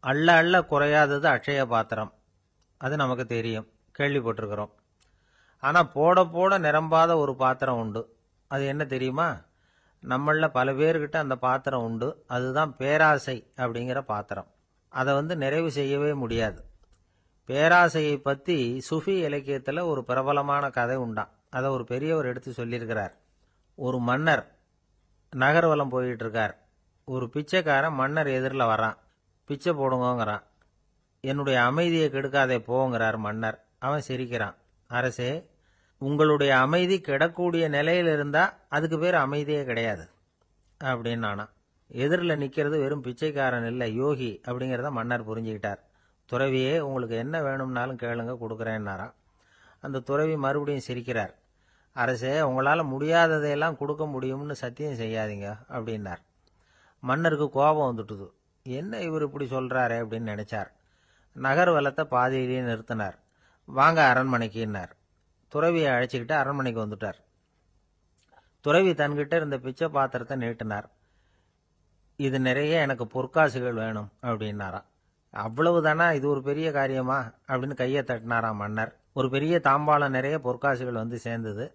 அள்ள அள்ள குறையாதது அட்சய பாத்திரம். அது நமக்கு தெரியும், கேள்விப்பட்டிருக்கிறோம். ஆனா போட போட நிரம்பாத ஒரு பாத்திரம் உண்டு. அது என்ன தெரியுமா? நம்மள பல பேர்கிட்ட அந்த பாத்திரம் உண்டு. அதுதான் பேராசை அப்படிங்கிற பாத்திரம். அதை நிறைவு செய்யவே முடியாது. பேராசையை பத்தி சுஃபி இலக்கியத்துல ஒரு பிரபலமான கதை உண்டாம். அதை ஒரு பெரியவர் எடுத்து சொல்லியிருக்கிறார். ஒரு மன்னர் நகர்வலம் போயிட்டு இருக்கார். ஒரு பிச்சைக்காரன் மன்னர் எதிரில் வரான். பிச்சை போடுங்கிறான். என்னுடைய அமைதியை கெடுக்காதே போங்கிறார் மன்னர். அவன் சிரிக்கிறான். அரசே, உங்களுடைய அமைதி கெடக்கூடிய நிலையில் இருந்தா அதுக்கு பேர் அமைதியே கிடையாது அப்படின்னு நானா. எதிரில் நிக்கிறது வெறும் பிச்சைக்காரன் இல்லை, யோகி அப்படிங்கிறத மன்னர் புரிஞ்சுக்கிட்டார். துறவியே, உங்களுக்கு என்ன வேணும்னாலும் கேளுங்க, கொடுக்குறேன்னாராம். அந்த துறவி மறுபடியும் சிரிக்கிறார். அரசே, உங்களால முடியாததையெல்லாம் கொடுக்க முடியும்னு சத்தியம் செய்யாதீங்க அப்படின்னார். மன்னருக்கு கோபம் வந்துட்டுது. என்ன இவர் இப்படி சொல்றாரு அப்படின்னு நினைச்சார். நகர்வலத்தை பாதியிலேயே நிறுத்தினார். வாங்க அரண்மனைக்குன்னார். துறவியை அழைச்சிக்கிட்டு அரண்மனைக்கு வந்துட்டார். துறவி தன்கிட்ட இருந்த பிச்சை பாத்திரத்தை நீட்டினார். இது நிறைய எனக்கு பொற்காசுகள் வேணும் அப்படின்னாராம். அவ்வளவுதானா, இது ஒரு பெரிய காரியமா அப்படின்னு கையை தட்டினாராம் மன்னர். ஒரு பெரிய தாம்பாளம் நிறைய பொற்காசுகள் சேர்ந்தது.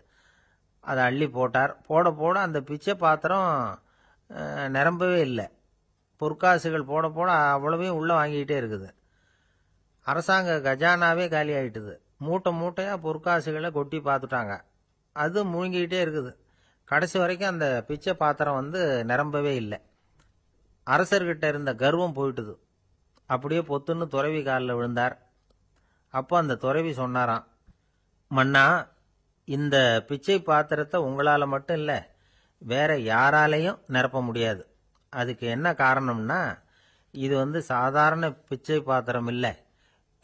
அதை அள்ளி போட்டார். போட போட அந்த பிச்சை பாத்திரம் நிரம்பவே இல்லை. பொற்காசுகள் போட போட அவ்வளவையும் உள்ள வாங்கிக்கிட்டே இருக்குது. அரசாங்க கஜானாவே காலி ஆயிட்டுது. மூட்டை மூட்டையா பொற்காசுகளை கொட்டி பார்த்துட்டாங்க. அது முழுங்கிக்கிட்டே இருக்குது. கடைசி வரைக்கும் அந்த பிச்சை பாத்திரம் நிரம்பவே இல்லை. அரசர்கிட்ட இருந்த கர்வம் போயிட்டுது. அப்படியே பொத்துன்னு துறவி காலில் விழுந்தார். அப்போ அந்த துறவி சொன்னாராம், மன்னா, இந்த பிச்சை பாத்திரத்தை உங்களால மட்டும் இல்லை, வேற யாராலையும் நிரப்ப முடியாது. அதுக்கு என்ன காரணம்னா, இது சாதாரண பிச்சை பாத்திரம் இல்லை,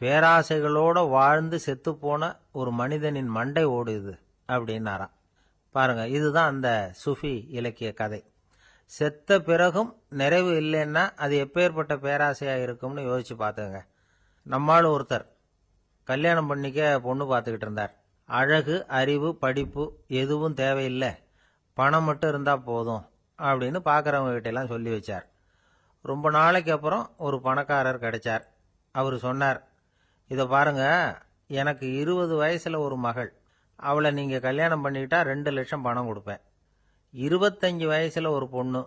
பேராசைகளோட வாழ்ந்து செத்துப்போன ஒரு மனிதனின் மண்டை ஓடுது அப்படின்னாராம். பாருங்க, இதுதான் அந்த சுஃபி இலக்கிய கதை. செத்த பிறகும் நிறைவு இல்லைன்னா அது எப்பேற்பட்ட பேராசையா இருக்கும்னு யோசிச்சு பார்த்துங்க. நம்மால் ஒருத்தர் கல்யாணம் பண்ணிக்க பொண்ணு பார்த்துக்கிட்டு இருந்தார். அழகு, அறிவு, படிப்பு எதுவும் தேவையில்லை, பணம் மட்டும் இருந்தா போதும் அப்படின்னு பார்க்கறவங்க கிட்ட எல்லாம் சொல்லி வச்சார். ரொம்ப நாளைக்கு அப்புறம் ஒரு பணக்காரர் கிடைச்சார். அவர் சொன்னார், இதை பாருங்க, எனக்கு 20 வயசுல ஒரு மகள். அவளை நீங்க கல்யாணம் பண்ணிக்கிட்டா 2 லட்சம் பணம் கொடுப்பேன். 25 வயசுல ஒரு பொண்ணு,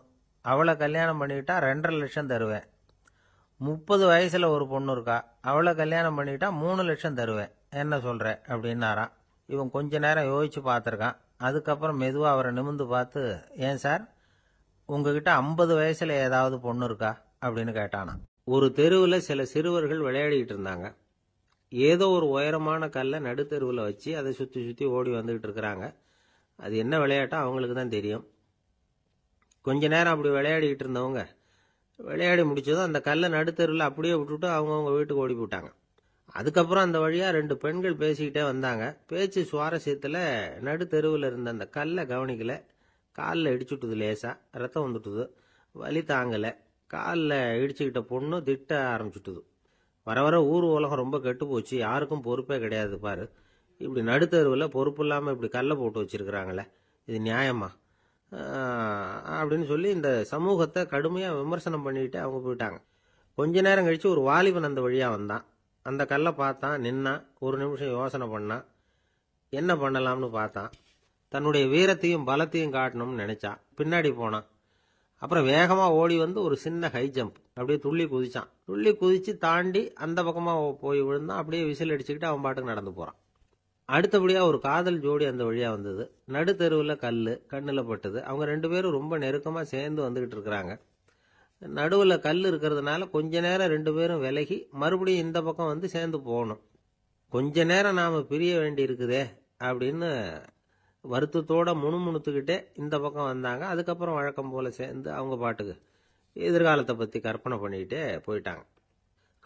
அவளை கல்யாணம் பண்ணிக்கிட்டா 2.5 லட்சம் தருவேன். 30 வயசுல ஒரு பொண்ணு இருக்கா, அவளை கல்யாணம் பண்ணிக்கிட்டா 3 லட்சம் தருவேன். என்ன சொல்ற அப்படின்னாராம். இவன் கொஞ்ச நேரம் யோசிச்சு பார்த்துருக்கான். அதுக்கப்புறம் மெதுவா அவரை நிமிந்து பார்த்து, ஏன் சார், உங்ககிட்ட 50 வயசுல ஏதாவது பொண்ணு இருக்கா அப்படின்னு கேட்டானா. ஒரு தெருவில் சில சிறுவர்கள் விளையாடிட்டு இருந்தாங்க. ஏதோ ஒரு உயரமான கல்லை நடுத்தெருவில் வச்சு அதை சுற்றி சுற்றி ஓடி வந்துகிட்டு இருக்கிறாங்க. அது என்ன விளையாட்டோ அவங்களுக்கு தான் தெரியும். கொஞ்ச நேரம் அப்படி விளையாடிக்கிட்டு இருந்தவங்க விளையாடி முடிச்சதும் அந்த கல்லை நடுத்தெருவில் அப்படியே விட்டுட்டு அவங்கவுங்க வீட்டுக்கு ஓடி போட்டாங்க. அதுக்கப்புறம் அந்த வழியா 2 பெண்கள் பேசிக்கிட்டே வந்தாங்க. பேச்சு சுவாரஸ்யத்தில் நடுத்தெருவில் இருந்த அந்த கல்லை கவனிக்கல. காலில் இடிச்சுட்டுது, லேசா ரத்தம் வந்துட்டுது. வலி தாங்கலை. காலில் இடிச்சுக்கிட்ட பொண்ணு திட்ட ஆரம்பிச்சுட்டுது. வர வர ஊர் உலகம் ரொம்ப கெட்டு போச்சு, யாருக்கும் பொறுப்பே கிடையாது பாரு, இப்படி நடுத்தருவில் பொறுப்பு இல்லாமல் இப்படி கல்லை போட்டு வச்சிருக்கிறாங்களே, இது நியாயமா அப்படின்னு சொல்லி இந்த சமூகத்தை கடுமையாக விமர்சனம் பண்ணிக்கிட்டு அவங்க போயிட்டாங்க. கொஞ்ச நேரம் கழிச்சு ஒரு வாலிபன் அந்த வழியாக வந்தான். அந்த கல்லை பார்த்தான், நின்னான். ஒரு நிமிஷம் யோசனை பண்ணான். என்ன பண்ணலாம்னு பார்த்தான். தன்னுடைய வீரத்தையும் பலத்தையும் காட்டணும்னு நினைச்சான். பின்னாடி போனான். அப்புறம் வேகமா ஓடி ஒரு சின்ன ஹை ஜம்ப், அப்படியே துள்ளி குதிச்சான். துள்ளி குதிச்சு தாண்டி அந்த பக்கமா போய் விழுந்தான். அப்படியே விசில் அடிச்சுக்கிட்டு அவன் பாட்டுக்கு நடந்து போறான். அடுத்தபடியா ஒரு காதல் ஜோடி அந்த வழியா வந்தது. நடுத்தெருவில் கல்லு கண்ணில் பட்டது. அவங்க 2 பேரும் ரொம்ப நெருக்கமா சேர்ந்து வந்துகிட்டு இருக்கிறாங்க. நடுவில் கல் இருக்கிறதுனால கொஞ்ச நேரம் 2 பேரும் விலகி மறுபடியும் இந்த பக்கம் சேர்ந்து போகணும். கொஞ்ச நேரம் நாம பிரிய வேண்டி இருக்குதே அப்படின்னு வருத்தத்தோட முணுமுணுத்துக்கிட்டே இந்த பக்கம் வந்தாங்க. அதுக்கப்புறம் வழக்கம் போல சேர்ந்து அவங்க பாட்டுக்கு எதிர்காலத்தை பத்தி கற்பனை பண்ணிக்கிட்டே போயிட்டாங்க.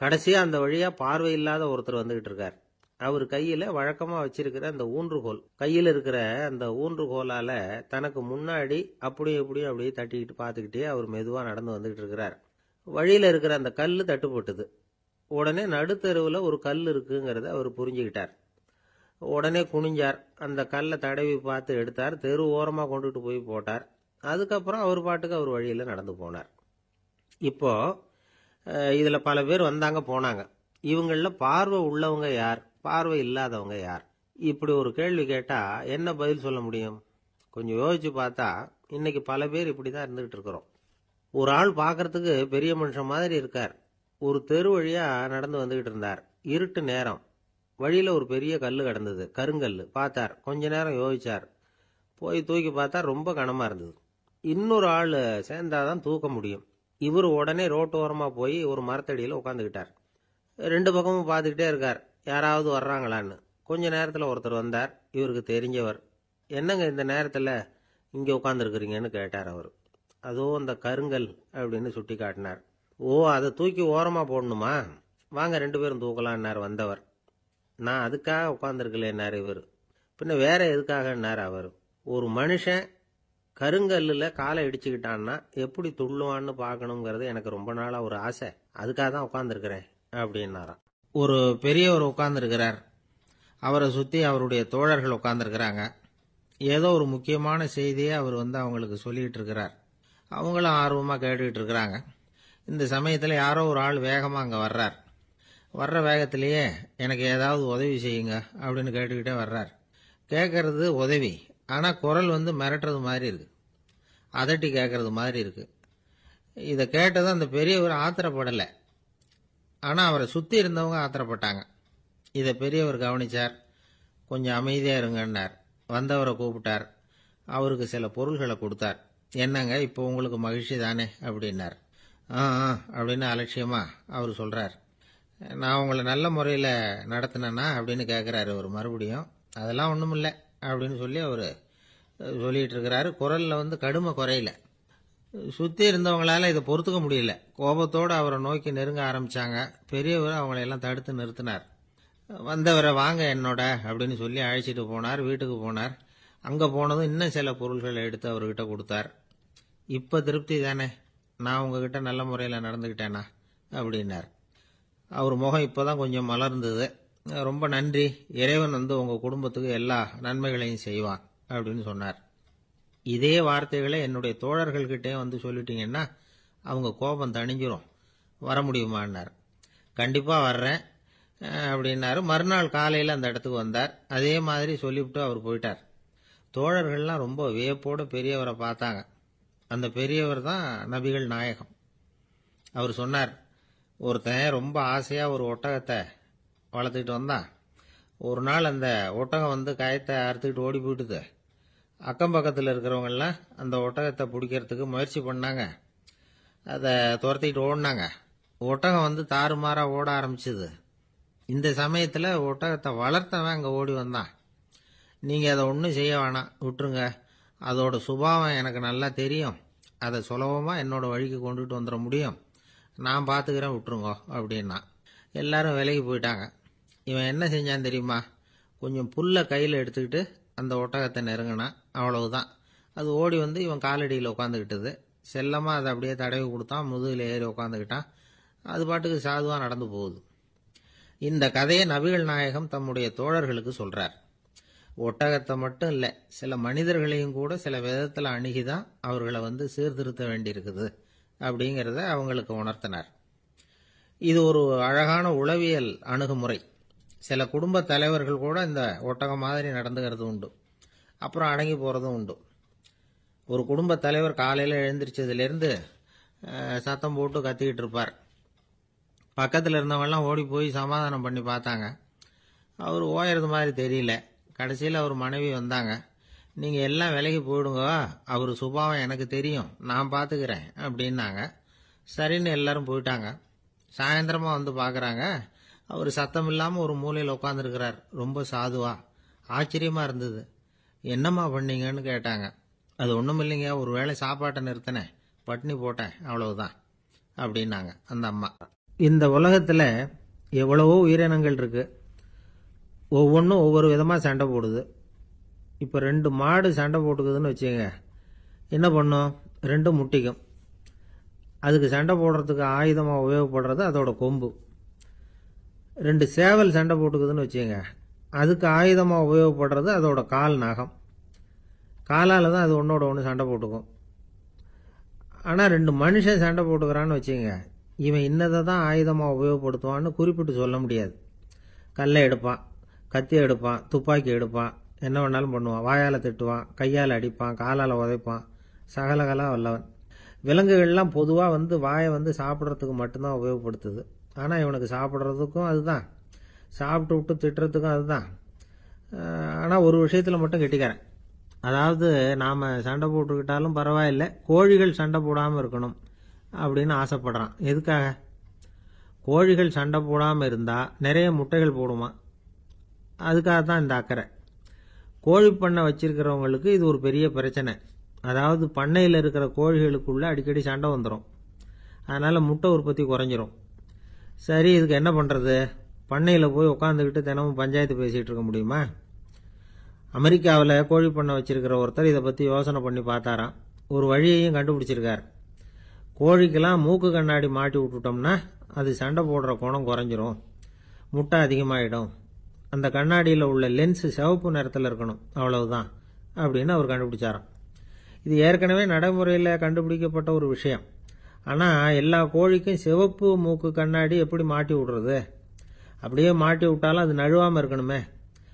கடைசியா அந்த வழியா பார்வை இல்லாத ஒருத்தர் வந்துகிட்டு இருக்கார். அவர் கையில வழக்கமா வச்சிருக்கிற அந்த ஊன்றுகோல், கையில இருக்கிற அந்த ஊன்றுகோலால தனக்கு முன்னாடி அப்படியே இப்படியும் அப்படியே தட்டிக்கிட்டு பார்த்துக்கிட்டே அவர் மெதுவா நடந்து வந்துகிட்டு இருக்கிறார். வழியில இருக்கிற அந்த கல்லு தட்டுப்பட்டது. உடனே நடுத்தெருவில் ஒரு கல் இருக்குங்கிறத அவர் புரிஞ்சுக்கிட்டார். உடனே குனிஞ்சார். அந்த கல்லை தடவி பார்த்து எடுத்தார். தெரு ஓரமாக கொண்டுட்டு போய் போட்டார். அதுக்கப்புறம் அவர் பாட்டுக்கு அவர் வழியில் நடந்து போனார். இப்போ இதுல பல பேர் வந்தாங்க போனாங்க. இவங்கள பார்வை உள்ளவங்க யார், பார்வை இல்லாதவங்க யார்? இப்படி ஒரு கேள்வி கேட்டா என்ன பதில் சொல்ல முடியும்? கொஞ்சம் யோசிச்சு பார்த்தா இன்னைக்கு பல பேர் இப்படிதான் இருந்துகிட்டு இருக்கிறோம். ஒரு ஆள் பார்க்கறதுக்கு பெரிய மனுஷன் மாதிரி இருக்கார். ஒரு தெரு வழியா நடந்து வந்துகிட்டு இருந்தார். இருட்டு நேரம். வழியில ஒரு பெரிய கல்லு கிடந்தது, கருங்கல்லு. பார்த்தார். கொஞ்ச நேரம் யோசிச்சார். போய் தூக்கி பார்த்தா ரொம்ப கனமா இருந்தது. இன்னொரு ஆள் சேர்ந்தாதான் தூக்க முடியும். இவர் உடனே ரோட்டோரமா போய் ஒரு மரத்தடியில உட்காந்துக்கிட்டார். ரெண்டு பக்கமும் பார்த்துக்கிட்டே இருக்கார், யாராவது வர்றாங்களான்னு. கொஞ்ச நேரத்துல ஒருத்தர் வந்தார், இவருக்கு தெரிஞ்சவர். என்னங்க இந்த நேரத்துல இங்க உட்காந்துருக்குறீங்கன்னு கேட்டார் அவர். அதோ அந்த கருங்கல் அப்படின்னு சுட்டி காட்டினார். ஓ, அதை தூக்கி ஓரமா போடணுமா? வாங்க ரெண்டு பேரும் தூக்கலான்னார் வந்தவர். நான் அதுக்காக உட்காந்துருக்கலன்னார் இவர். பின்ன வேற எதுக்காகன்னார் அவர். ஒரு மனுஷன் கருங்கல்லுல காலை இடிச்சுக்கிட்டான்னா எப்படி துள்ளுவான்னு பார்க்கணுங்கிறது எனக்கு ரொம்ப நாளா ஒரு ஆசை. அதுக்காக தான் உட்காந்துருக்கிறேன் அப்படின்னாராம். ஒரு பெரியவர் உட்கார்ந்துருக்கிறார். அவரை சுத்தி அவருடைய தோழர்கள் உட்கார்ந்துருக்கிறாங்க. ஏதோ ஒரு முக்கியமான செய்தியை அவர் அவங்களுக்கு சொல்லிட்டு இருக்கிறார். அவங்களும் ஆர்வமா கேட்டுக்கிட்டு இருக்கிறாங்க. இந்த சமயத்துல யாரோ ஒரு ஆள் வேகமா அங்க வர்றார். வர்ற வேகத்திலேயே எனக்கு ஏதாவது உதவி செய்யுங்க அப்படின்னு கேட்டுக்கிட்டே வர்றார். கேட்கறது உதவி, ஆனா குரல் மிரட்டுறது மாதிரி இருக்கு, அதட்டி கேட்கறது மாதிரி இருக்கு. இதை கேட்டதும் அந்த பெரியவர் ஆத்திரப்படலை, ஆனா அவரை சுத்தி இருந்தவங்க ஆத்திரப்பட்டாங்க. இதை பெரியவர் கவனிச்சார். கொஞ்சம் அமைதியா இருங்கன்னார். வந்தவரை கூப்பிட்டார். அவருக்கு சில பொருள்களை கொடுத்தார். என்னங்க இப்போ உங்களுக்கு மகிழ்ச்சி தானே அப்படின்னார். ஆ அப்படின்னு அலட்சியமா அவர் சொல்றார். நான் உங்களை நல்ல முறையில் நடத்தினேன்னா அப்படின்னு கேட்குறாரு அவர் மறுபடியும். அதெல்லாம் ஒன்றும் இல்லை அப்படின்னு சொல்லி அவர் சொல்லிட்டு இருக்கிறாரு. குரலில் கடுமை குறையில. சுற்றி இருந்தவங்களால இதை பொறுத்துக்க முடியல. கோபத்தோடு அவரை நோக்கி நெருங்க ஆரம்பிச்சாங்க. பெரியவர் அவங்களையெல்லாம் தடுத்து நிறுத்தினார். வந்தவரை வாங்க என்னோட அப்படின்னு சொல்லி அழைச்சிட்டு போனார். வீட்டுக்கு போனார். அங்கே போனதும் இன்னும் சில பொருள்களை எடுத்து அவர்கிட்ட கொடுத்தார். இப்போ திருப்தி தானே, நான் உங்ககிட்ட நல்ல முறையில் நடந்துக்கிட்டேனா அப்படின்னார். அவர் முகம் இப்போதான் கொஞ்சம் மலர்ந்தது. ரொம்ப நன்றி, இறைவன் உங்கள் குடும்பத்துக்கு எல்லா நன்மைகளையும் செய்வான் அப்படின்னு சொன்னார். இதே வார்த்தைகளை என்னுடைய தோழர்கள்கிட்டே சொல்லிட்டீங்கன்னா அவங்க கோபம் தணிஞ்சிரும். வர முடியுமான்னார். கண்டிப்பாக வர்றேன் அப்படின்னாரு. மறுநாள் காலையில் அந்த இடத்துக்கு வந்தார். அதே மாதிரி சொல்லிவிட்டு அவர் போயிட்டார். தோழர்கள்லாம் ரொம்ப வியப்போடு பெரியவரை பார்த்தாங்க. அந்த பெரியவர் தான் நபிகள் நாயகம். அவர் சொன்னார், ஒருத்தன் ரொம்ப ஆசையாக ஒரு ஒட்டகத்தை வளர்த்துக்கிட்டு வந்தான். ஒரு நாள் அந்த ஒட்டகம் கயத்தை அறுத்துக்கிட்டு ஓடி போயிட்டுது. அக்கம் பக்கத்தில் இருக்கிறவங்கெல்லாம் அந்த ஒட்டகத்தை பிடிக்கிறதுக்கு முயற்சி பண்ணாங்க. அதை துரத்திக்கிட்டு ஓடினாங்க. ஒட்டகம் தாறுமாறாக ஓட ஆரம்பிச்சுது. இந்த சமயத்தில் ஒட்டகத்தை வளர்த்தவன் அங்கே ஓடி வந்தான். நீங்கள் அதை ஒன்றும் செய்ய வேணாம், விட்டுருங்க. அதோட சுபாவம் எனக்கு நல்லா தெரியும். அதை சுலபமாக என்னோட வழிக்கு கொண்டுட்டு வந்துட முடியும். நான் பார்த்துக்கிறேன், விட்டுருங்கோ அப்படின்னா. எல்லாரும் விலகி போயிட்டாங்க. இவன் என்ன செஞ்சான் தெரியுமா? கொஞ்சம் புல்லை கையில் எடுத்துக்கிட்டு அந்த ஒட்டகத்தை நெருங்கினான். அவ்வளவுதான். அது ஓடி இவன் காலடியில் உட்காந்துக்கிட்டது. செல்லமாக அதை அப்படியே தடவி கொடுத்தான். முதுகில் ஏறி உட்காந்துக்கிட்டான். அது பாட்டுக்கு சாதுவாக நடந்து போகுது. இந்த கதையை நபிகள் நாயகம் தம்முடைய தோழர்களுக்கு சொல்றார். ஒட்டகத்தை மட்டும் இல்லை, சில மனிதர்களையும் கூட சில விதத்தில் அணுகிதான் அவர்களை சீர்திருத்த வேண்டியிருக்குது அப்படிங்கிறத அவங்களுக்கு உணர்த்தினார். இது ஒரு அழகான உளவியல் அணுகுமுறை. சில குடும்ப தலைவர்கள் கூட இந்த ஒட்டகம் மாதிரி நடந்துகிறது உண்டு. அப்புறம் அடங்கி போகிறதும் உண்டு. ஒரு குடும்ப தலைவர் காலையில் எழுந்திரிச்சதுலேருந்து சத்தம் போட்டு கத்திக்கிட்டு இருப்பார். பக்கத்தில் இருந்தவங்கெல்லாம் ஓடி போய் சமாதானம் பண்ணி பார்த்தாங்க. அவர் ஓயறது மாதிரி தெரியல. கடைசியில் அவர் மனைவி வந்தாங்க. நீங்கள் எல்லாம் விலகி போயிடுங்க, அவர் சுபாவம் எனக்கு தெரியும், நான் பார்த்துக்கிறேன் அப்படின்னாங்க. சரின்னு எல்லாரும் போயிட்டாங்க. சாயந்தரமாக பார்க்குறாங்க, அவர் சத்தம் இல்லாமல் ஒரு மூலையில் உட்காந்துருக்கிறார். ரொம்ப சாதுவா. ஆச்சரியமாக இருந்தது. என்னம்மா பண்ணீங்கன்னு கேட்டாங்க. அது ஒன்றும் இல்லைங்க, ஒரு வேளை சாப்பாட்டை நிறுத்தினேன், பட்னி போட்டேன், அவ்வளவுதான் அப்படின்னாங்க அந்த அம்மா. இந்த உலகத்தில் எவ்வளவோ உயிரினங்கள் இருக்கு. ஒவ்வொன்றும் ஒவ்வொரு விதமாக சண்டை போடுது. இப்போ 2 மாடு சண்டை போட்டுக்குதுன்னு வச்சுக்கோங்க, என்ன பண்ணும்? 2 முட்டிக்கும். அதுக்கு சண்டை போடுறதுக்கு ஆயுதமாக உபயோகப்படுறது அதோட கொம்பு. 2 சேவல் சண்டை போட்டுக்குதுன்னு வச்சுக்கோங்க, அதுக்கு ஆயுதமாக உபயோகப்படுறது அதோட கால் நகம். காலால் தான் அது ஒன்றோட ஒன்று சண்டை போட்டுக்கும். ஆனால் 2 மனுஷன் சண்டை போட்டுக்கிறான்னு வச்சுக்கோங்க, இவன் இன்னதை தான் ஆயுதமாக உபயோகப்படுத்துவான்னு குறிப்பிட்டு சொல்ல முடியாது. கல்லை எடுப்பான், கத்தி எடுப்பான், துப்பாக்கி எடுப்பான், என்ன வேணாலும் பண்ணுவான். வாயால் திட்டுவான், கையால் அடிப்பான், காலால் உதைப்பான், சகலகலா வல்லவன். விலங்குகள்லாம் பொதுவாக வாயை சாப்பிட்றதுக்கு மட்டும்தான் உபயோகப்படுத்துது. ஆனால் இவனுக்கு சாப்பிட்றதுக்கும் அதுதான், சாப்பிட்டு விட்டு திட்டுறதுக்கும் அதுதான். ஆனால் ஒரு விஷயத்தில் மட்டும் கெட்டிக்கிறேன். அதாவது நாம் சண்டை போட்டுக்கிட்டாலும் பரவாயில்லை, கோழிகள் சண்டை போடாமல் இருக்கணும் அப்படின்னு ஆசைப்படுறான். எதுக்காக? கோழிகள் சண்டை போடாமல் இருந்தால் நிறைய முட்டைகள் போடுமா, அதுக்காக தான் இந்த அக்கறை. கோழி பண்ணை வச்சிருக்கிறவங்களுக்கு இது ஒரு பெரிய பிரச்சனை. அதாவது பண்ணையில் இருக்கிற கோழிகளுக்குள்ள அடிக்கடி சண்டை வந்துடும். அதனால் முட்டை உற்பத்தி குறைஞ்சிரும். சரி, இதுக்கு என்ன பண்ணுறது? பண்ணையில் போய் உட்காந்துக்கிட்டு தினமும் பஞ்சாயத்து பேசிகிட்டு இருக்க முடியுமா? அமெரிக்காவில் கோழி பண்ணை வச்சிருக்கிற ஒருத்தர் இதை பற்றி யோசனை பண்ணி பார்த்தாராம். ஒரு வழியையும் கண்டுபிடிச்சிருக்கார். கோழிக்கெல்லாம் மூக்கு கண்ணாடி மாட்டி விட்டுட்டோம்னா அது சண்டை போடுற குணம் குறைஞ்சிரும், முட்டை அதிகமாகிடும். அந்த கண்ணாடியில் உள்ள லென்ஸ் சிவப்பு நிறத்தில் இருக்கணும், அவ்வளவுதான் அப்படின்னு அவர் கண்டுபிடிச்சாராம். இது ஏற்கனவே நடைமுறையில் கண்டுபிடிக்கப்பட்ட ஒரு விஷயம். ஆனால் எல்லா கோழிக்கும் சிவப்பு மூக்கு கண்ணாடி எப்படி மாட்டி விடுறது? அப்படியே மாட்டி விட்டாலும் அது நழுவாமல் இருக்கணுமே.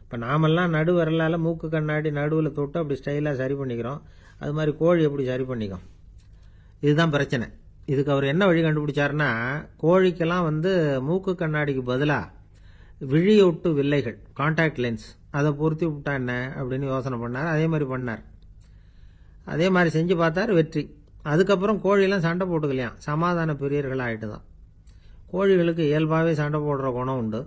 இப்போ நாமெல்லாம் நடு விரலால் மூக்கு கண்ணாடி நடுவில் தொட்டு அப்படி ஸ்டைலாக சரி பண்ணிக்கிறோம். அது மாதிரி கோழி எப்படி சரி பண்ணிக்கும்? இதுதான் பிரச்சனை. இதுக்கு அவர் என்ன வழி கண்டுபிடிச்சாருன்னா, கோழிக்கெல்லாம் மூக்கு கண்ணாடிக்கு பதிலாக விழியொட்டு வில்லைகள், கான்டாக்ட் லென்ஸ், அதை பொருத்தி விட்டா என்ன அப்படின்னு யோசனை பண்ணார். அதே மாதிரி பண்ணார். அதே மாதிரி செஞ்சு பார்த்தார், வெற்றி. அதுக்கப்புறம் கோழியெல்லாம் சண்டை போட்டுக்கலையாம், சமாதான பிரியர்கள் ஆகிட்டு தான். கோழிகளுக்கு இயல்பாகவே சண்டை போடுற குணம் உண்டு.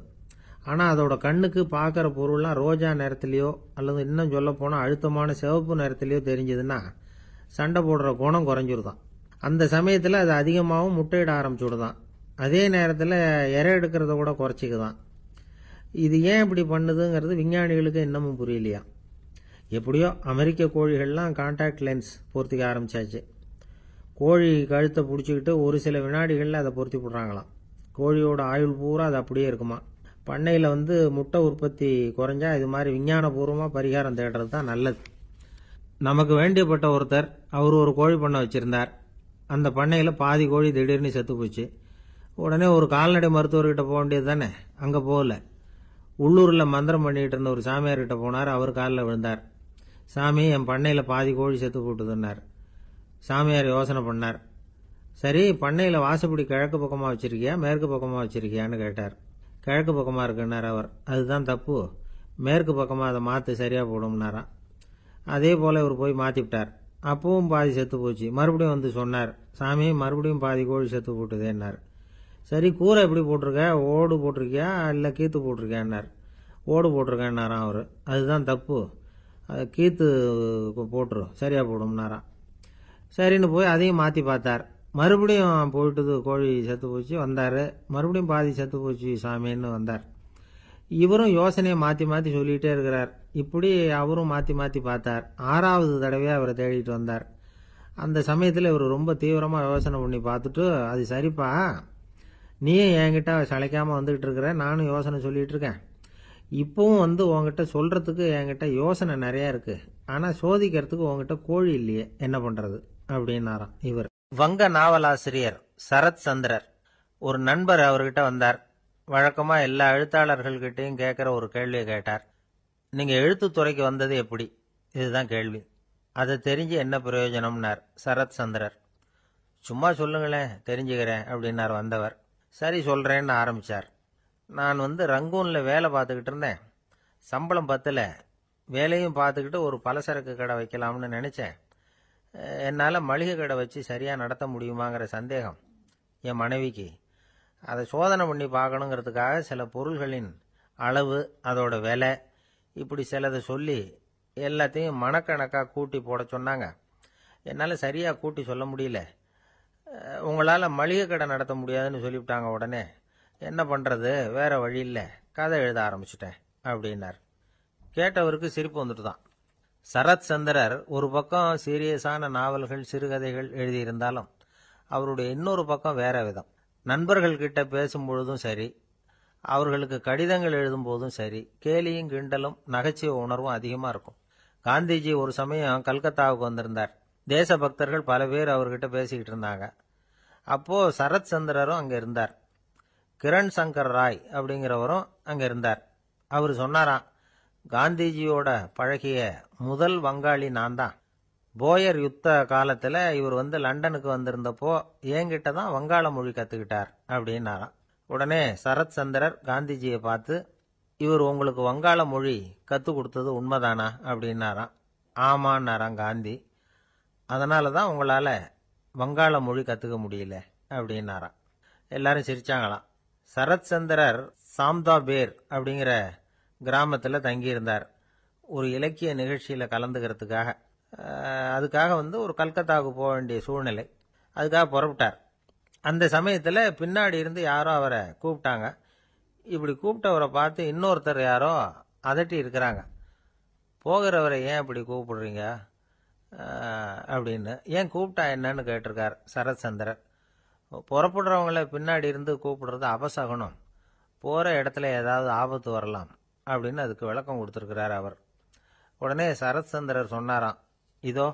ஆனால் அதோட கண்ணுக்கு பார்க்குற பொருள்லாம் ரோஜா நிறத்துலையோ அல்லது இன்னும் சொல்ல போனால் அழுத்தமான சிவப்பு நிறத்துலையோ தெரிஞ்சதுன்னா சண்டை போடுற குணம் குறைஞ்சிருதான். அந்த சமயத்தில் அது அதிகமாகவும் முட்டையிட ஆரம்பிச்சுடுதான். அதே நேரத்தில் இறை எடுக்கிறத கூட குறைச்சிக்குதான். இது ஏன் இப்படி பண்ணுதுங்கிறது விஞ்ஞானிகளுக்கு இன்னமும் புரியலையா. எப்படியோ அமெரிக்க கோழிகள்லாம் கான்டாக்ட் லென்ஸ் பொருத்திக்க ஆரம்பிச்சாச்சு. கோழி கழுத்தை பிடிச்சிக்கிட்டு ஒரு சில வினாடிகளில் அதை பொருத்தி போடுறாங்களாம். கோழியோட ஆயுள் பூரா அது அப்படியே இருக்குமா. பண்ணையில் முட்டை உற்பத்தி குறைஞ்சா இது மாதிரி விஞ்ஞானபூர்வமாக பரிகாரம் தேடுறது தான் நல்லது. நமக்கு வேண்டியப்பட்ட ஒருத்தர், அவர் ஒரு கோழி பண்ணை வச்சுருந்தார். அந்த பண்ணையில் பாதி கோழி திடீர்னு செத்து போச்சு. உடனே ஒரு கால்நடை மருத்துவர்கிட்ட போக வேண்டியது தானே. அங்கே போகல. உள்ளூரில் மந்திரம் பண்ணிகிட்டு இருந்த ஒரு சாமியார்கிட்ட போனார். அவர் காலில் விழுந்தார். சாமி, என் பண்ணையில் பாதி கோழி செத்து போட்டுதுன்னார். சாமியார் யோசனை பண்ணார். சரி, பண்ணையில் வாசப்படி கிழக்கு பக்கமாக வச்சிருக்கியா மேற்கு பக்கமாக வச்சிருக்கியான்னு கேட்டார். கிழக்கு பக்கமாக இருக்குன்னார் அவர். அதுதான் தப்பு, மேற்கு பக்கமாக அதை மாற்று, சரியாக போடும்னாராம். அதே போல் இவர் போய் மாற்றிவிட்டார். அப்பவும் பாதி செத்து போச்சு. மறுபடியும் சொன்னார், சாமி மறுபடியும் பாதி கோழி செத்து போட்டுதேன்னார். சரி, கூரை எப்படி போட்டிருக்க, ஓடு போட்டிருக்கியா இல்லை கீத்து போட்டிருக்கியான்னார். ஓடு போட்டிருக்கேன்னாராம் அவர். அதுதான் தப்பு, அதை கீத்து போட்டுரு, சரியாக போடும்னாராம். சரின்னு போய் அதையும் மாற்றி பார்த்தார். மறுபடியும் போயிட்டுது, கோழி செத்து போச்சு. வந்தார், மறுபடியும் பாதி செத்து போச்சு சாமின்னு வந்தார். இவரும் யோசனையை மாற்றி மாற்றி சொல்லிகிட்டே இருக்கிறார். இப்படி அவரும் மாற்றி மாற்றி பார்த்தார். 6வது தடவையாக அவரை தேடிட்டு வந்தார். அந்த சமயத்தில் இவர் ரொம்ப தீவிரமாக யோசனை பண்ணி பார்த்துட்டு, அது சரிப்பா, நீயும் என்கிட்ட சளைக்காமல் வந்துக்கிட்டு இருக்கிற, நானும் யோசனை சொல்லிகிட்டு இருக்கேன். இப்பவும் உங்ககிட்ட சொல்கிறதுக்கு என்கிட்ட யோசனை நிறையா இருக்குது. ஆனால் சோதிக்கிறதுக்கு உங்ககிட்ட கோழி இல்லையே, என்ன பண்ணுறது அப்படின்னாராம் இவர். வங்க நாவலாசிரியர் சரத் சந்திரர் ஒரு நண்பர் அவர்கிட்ட வந்தார். வழக்கமாக எல்லா எழுத்தாளர்கள்கிட்டையும் கேட்குற ஒரு கேள்வியை கேட்டார். நீங்கள் எழுத்துத்துறைக்கு வந்தது எப்படி? இதுதான் கேள்வி. அதை தெரிஞ்சு என்ன பிரயோஜனம்னார் சரத் சந்திரர். சும்மா சொல்லுங்களேன், தெரிஞ்சுக்கிறேன் அப்படின்னார் வந்தவர். சரி சொல்கிறேன்னு ஆரம்பித்தார். நான் ரங்கூனில் வேலை பார்த்துக்கிட்டு இருந்தேன். சம்பளம் பத்தல. வேலையும் பார்த்துக்கிட்டு ஒரு பலசரக்கு கடை வைக்கலாம்னு நினச்சேன். என்னால் மளிகை கடை வச்சு சரியாக நடத்த முடியுமாங்கிற சந்தேகம் என் மனைவிக்கு. அதை சோதனை பண்ணி பார்க்கணுங்கிறதுக்காக சில பொருள்களின் அளவு, அதோட விலை, இப்படி சிலதை சொல்லி எல்லாத்தையும் மனக்கணக்காக கூட்டி போட சொன்னாங்க. என்னால் சரியாக கூட்டி சொல்ல முடியல. உங்களால் மளிகை கடை நடத்த முடியாதுன்னு சொல்லிவிட்டாங்க. உடனே என்ன பண்ணுறது, வேறு வழி இல்லை, கதை எழுத ஆரம்பிச்சிட்டேன் அப்படின்னார். கேட்டவருக்கு சிரிப்பு வந்துட்டு தான். சரத் சந்திரர் ஒரு பக்கம் சீரியஸான நாவல்கள், சிறுகதைகள் எழுதியிருந்தாலும் அவருடைய இன்னொரு பக்கம் வேற விதம். நண்பர்கள்கிட்ட பேசும்பொழுதும் சரி, அவர்களுக்கு கடிதங்கள் எழுதும் போதும் சரி, கேலியும் கிண்டலும் நகைச்சுவை உணர்வும் அதிகமாக இருக்கும். காந்திஜி ஒரு சமயம் கல்கத்தாவுக்கு வந்திருந்தார். தேசபக்தர்கள் பல பேர் அவர்கிட்ட பேசிக்கிட்டு இருந்தாங்க. அப்போ சரத் சந்திரரும் அங்க இருந்தார். கிரண் சங்கர் ராய் அப்படிங்கிறவரும் அங்க இருந்தார். அவர் சொன்னாராம், காந்திஜியோட பழகிய முதல் வங்காளி நான் தான். போயர் யுத்த காலத்துல இவர் லண்டனுக்கு வந்திருந்தப்போ என்கிட்ட தான் வங்காள மொழி கத்துக்கிட்டார் அப்படின்னாராம். உடனே சரத் சந்திரர் காந்திஜியை பார்த்து, இவர் உங்களுக்கு வங்காள மொழி கத்து கொடுத்தது உண்மைதானா அப்படின்னாராம். ஆமான்னாராம் காந்தி. அதனாலதான் உங்களால வங்காள மொழி கத்துக்க முடியல அப்படின்னாராம். எல்லாரும் சிரிச்சாங்களாம். சரத் சந்திரர் சாம்தாபேர் அப்படிங்கிற கிராமத்துல தங்கியிருந்தார் ஒரு இலக்கிய நிகழ்ச்சியில கலந்துக்கிறதுக்காக. அதுக்காக ஒரு கல்கத்தாவுக்கு போக வேண்டிய சூழ்நிலை. அதுக்காக புறப்பட்டார். அந்த சமயத்துல பின்னாடி இருந்து யாரோ அவரை கூப்பிட்டாங்க. இப்படி கூப்பிட்டவரை பார்த்து இன்னொருத்தர் யாரோ அதட்டி இருக்கிறாங்க. போகிறவரை ஏன் இப்படி கூப்பிடுறீங்க அப்படின்னு. ஏன் கூப்பிட்டா என்னன்னு கேட்டிருக்கார் சரத் சந்திரர். புறப்படுறவங்கள பின்னாடி இருந்து கூப்பிடுறது அபசகனம், போற இடத்துல ஏதாவது ஆபத்து வரலாம் அப்படின்னு அதுக்கு விளக்கம் கொடுத்திருக்கிறார் அவர். உடனே சரத் சந்திரர் சொன்னாராம், இதோ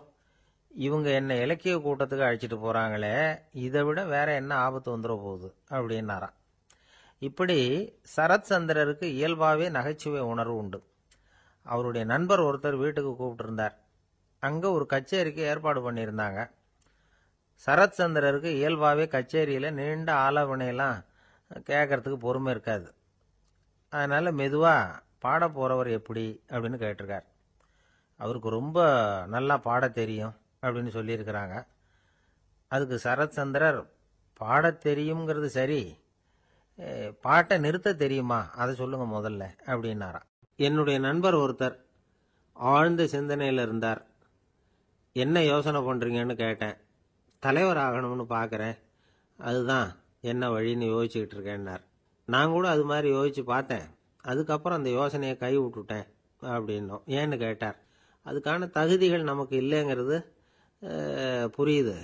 இவங்க என்ன இலக்கிய கூட்டத்துக்கு அழைச்சிட்டு போறாங்களே, இதை விட வேற என்ன ஆபத்து வந்துட போகுது அப்படின்னாராம். இப்படி சரத் சந்திரருக்கு இயல்பாவே நகைச்சுவை உணர்வு உண்டு. அவருடைய நண்பர் ஒருத்தர் வீட்டுக்கு கூப்பிட்டு இருந்தார். அங்க ஒரு கச்சேரிக்கு ஏற்பாடு பண்ணியிருந்தாங்க. சரத் சந்திரருக்கு இயல்பாவே கச்சேரியில நீண்ட ஆலோசனையெல்லாம் கேட்கறதுக்கு பொறுமை இருக்காது. அதனால மெதுவா பாட போறவர் எப்படி அப்படின்னு கேட்டிருக்கார். அவருக்கு ரொம்ப நல்லா பாட தெரியும் அப்படின்னு சொல்லியிருக்கிறாங்க. அதுக்கு சரத் சந்திரர், பாட தெரியுங்கிறது சரி, பாட்டை நிறுத்த தெரியுமா அதை சொல்லுங்க முதல்ல அப்படின்னாராம். என்னுடைய நண்பர் ஒருத்தர் ஆழ்ந்த சிந்தனையில் இருந்தார். என்ன யோசனை பண்றீங்கன்னு கேட்டேன். தலைவர் ஆகணும்னு பார்க்கறேன், அதுதான் என்ன வழின்னு யோசிச்சுக்கிட்டு இருக்கேன்னார். நான் கூட அது மாதிரி யோசிச்சு பார்த்தேன். அதுக்கப்புறம் அந்த யோசனையை கை விட்டுட்டேன் அப்படின்னோம். ஏன்னு கேட்டார். அதுக்கான தகுதிகள் நமக்கு இல்லைங்கிறது புரியுது.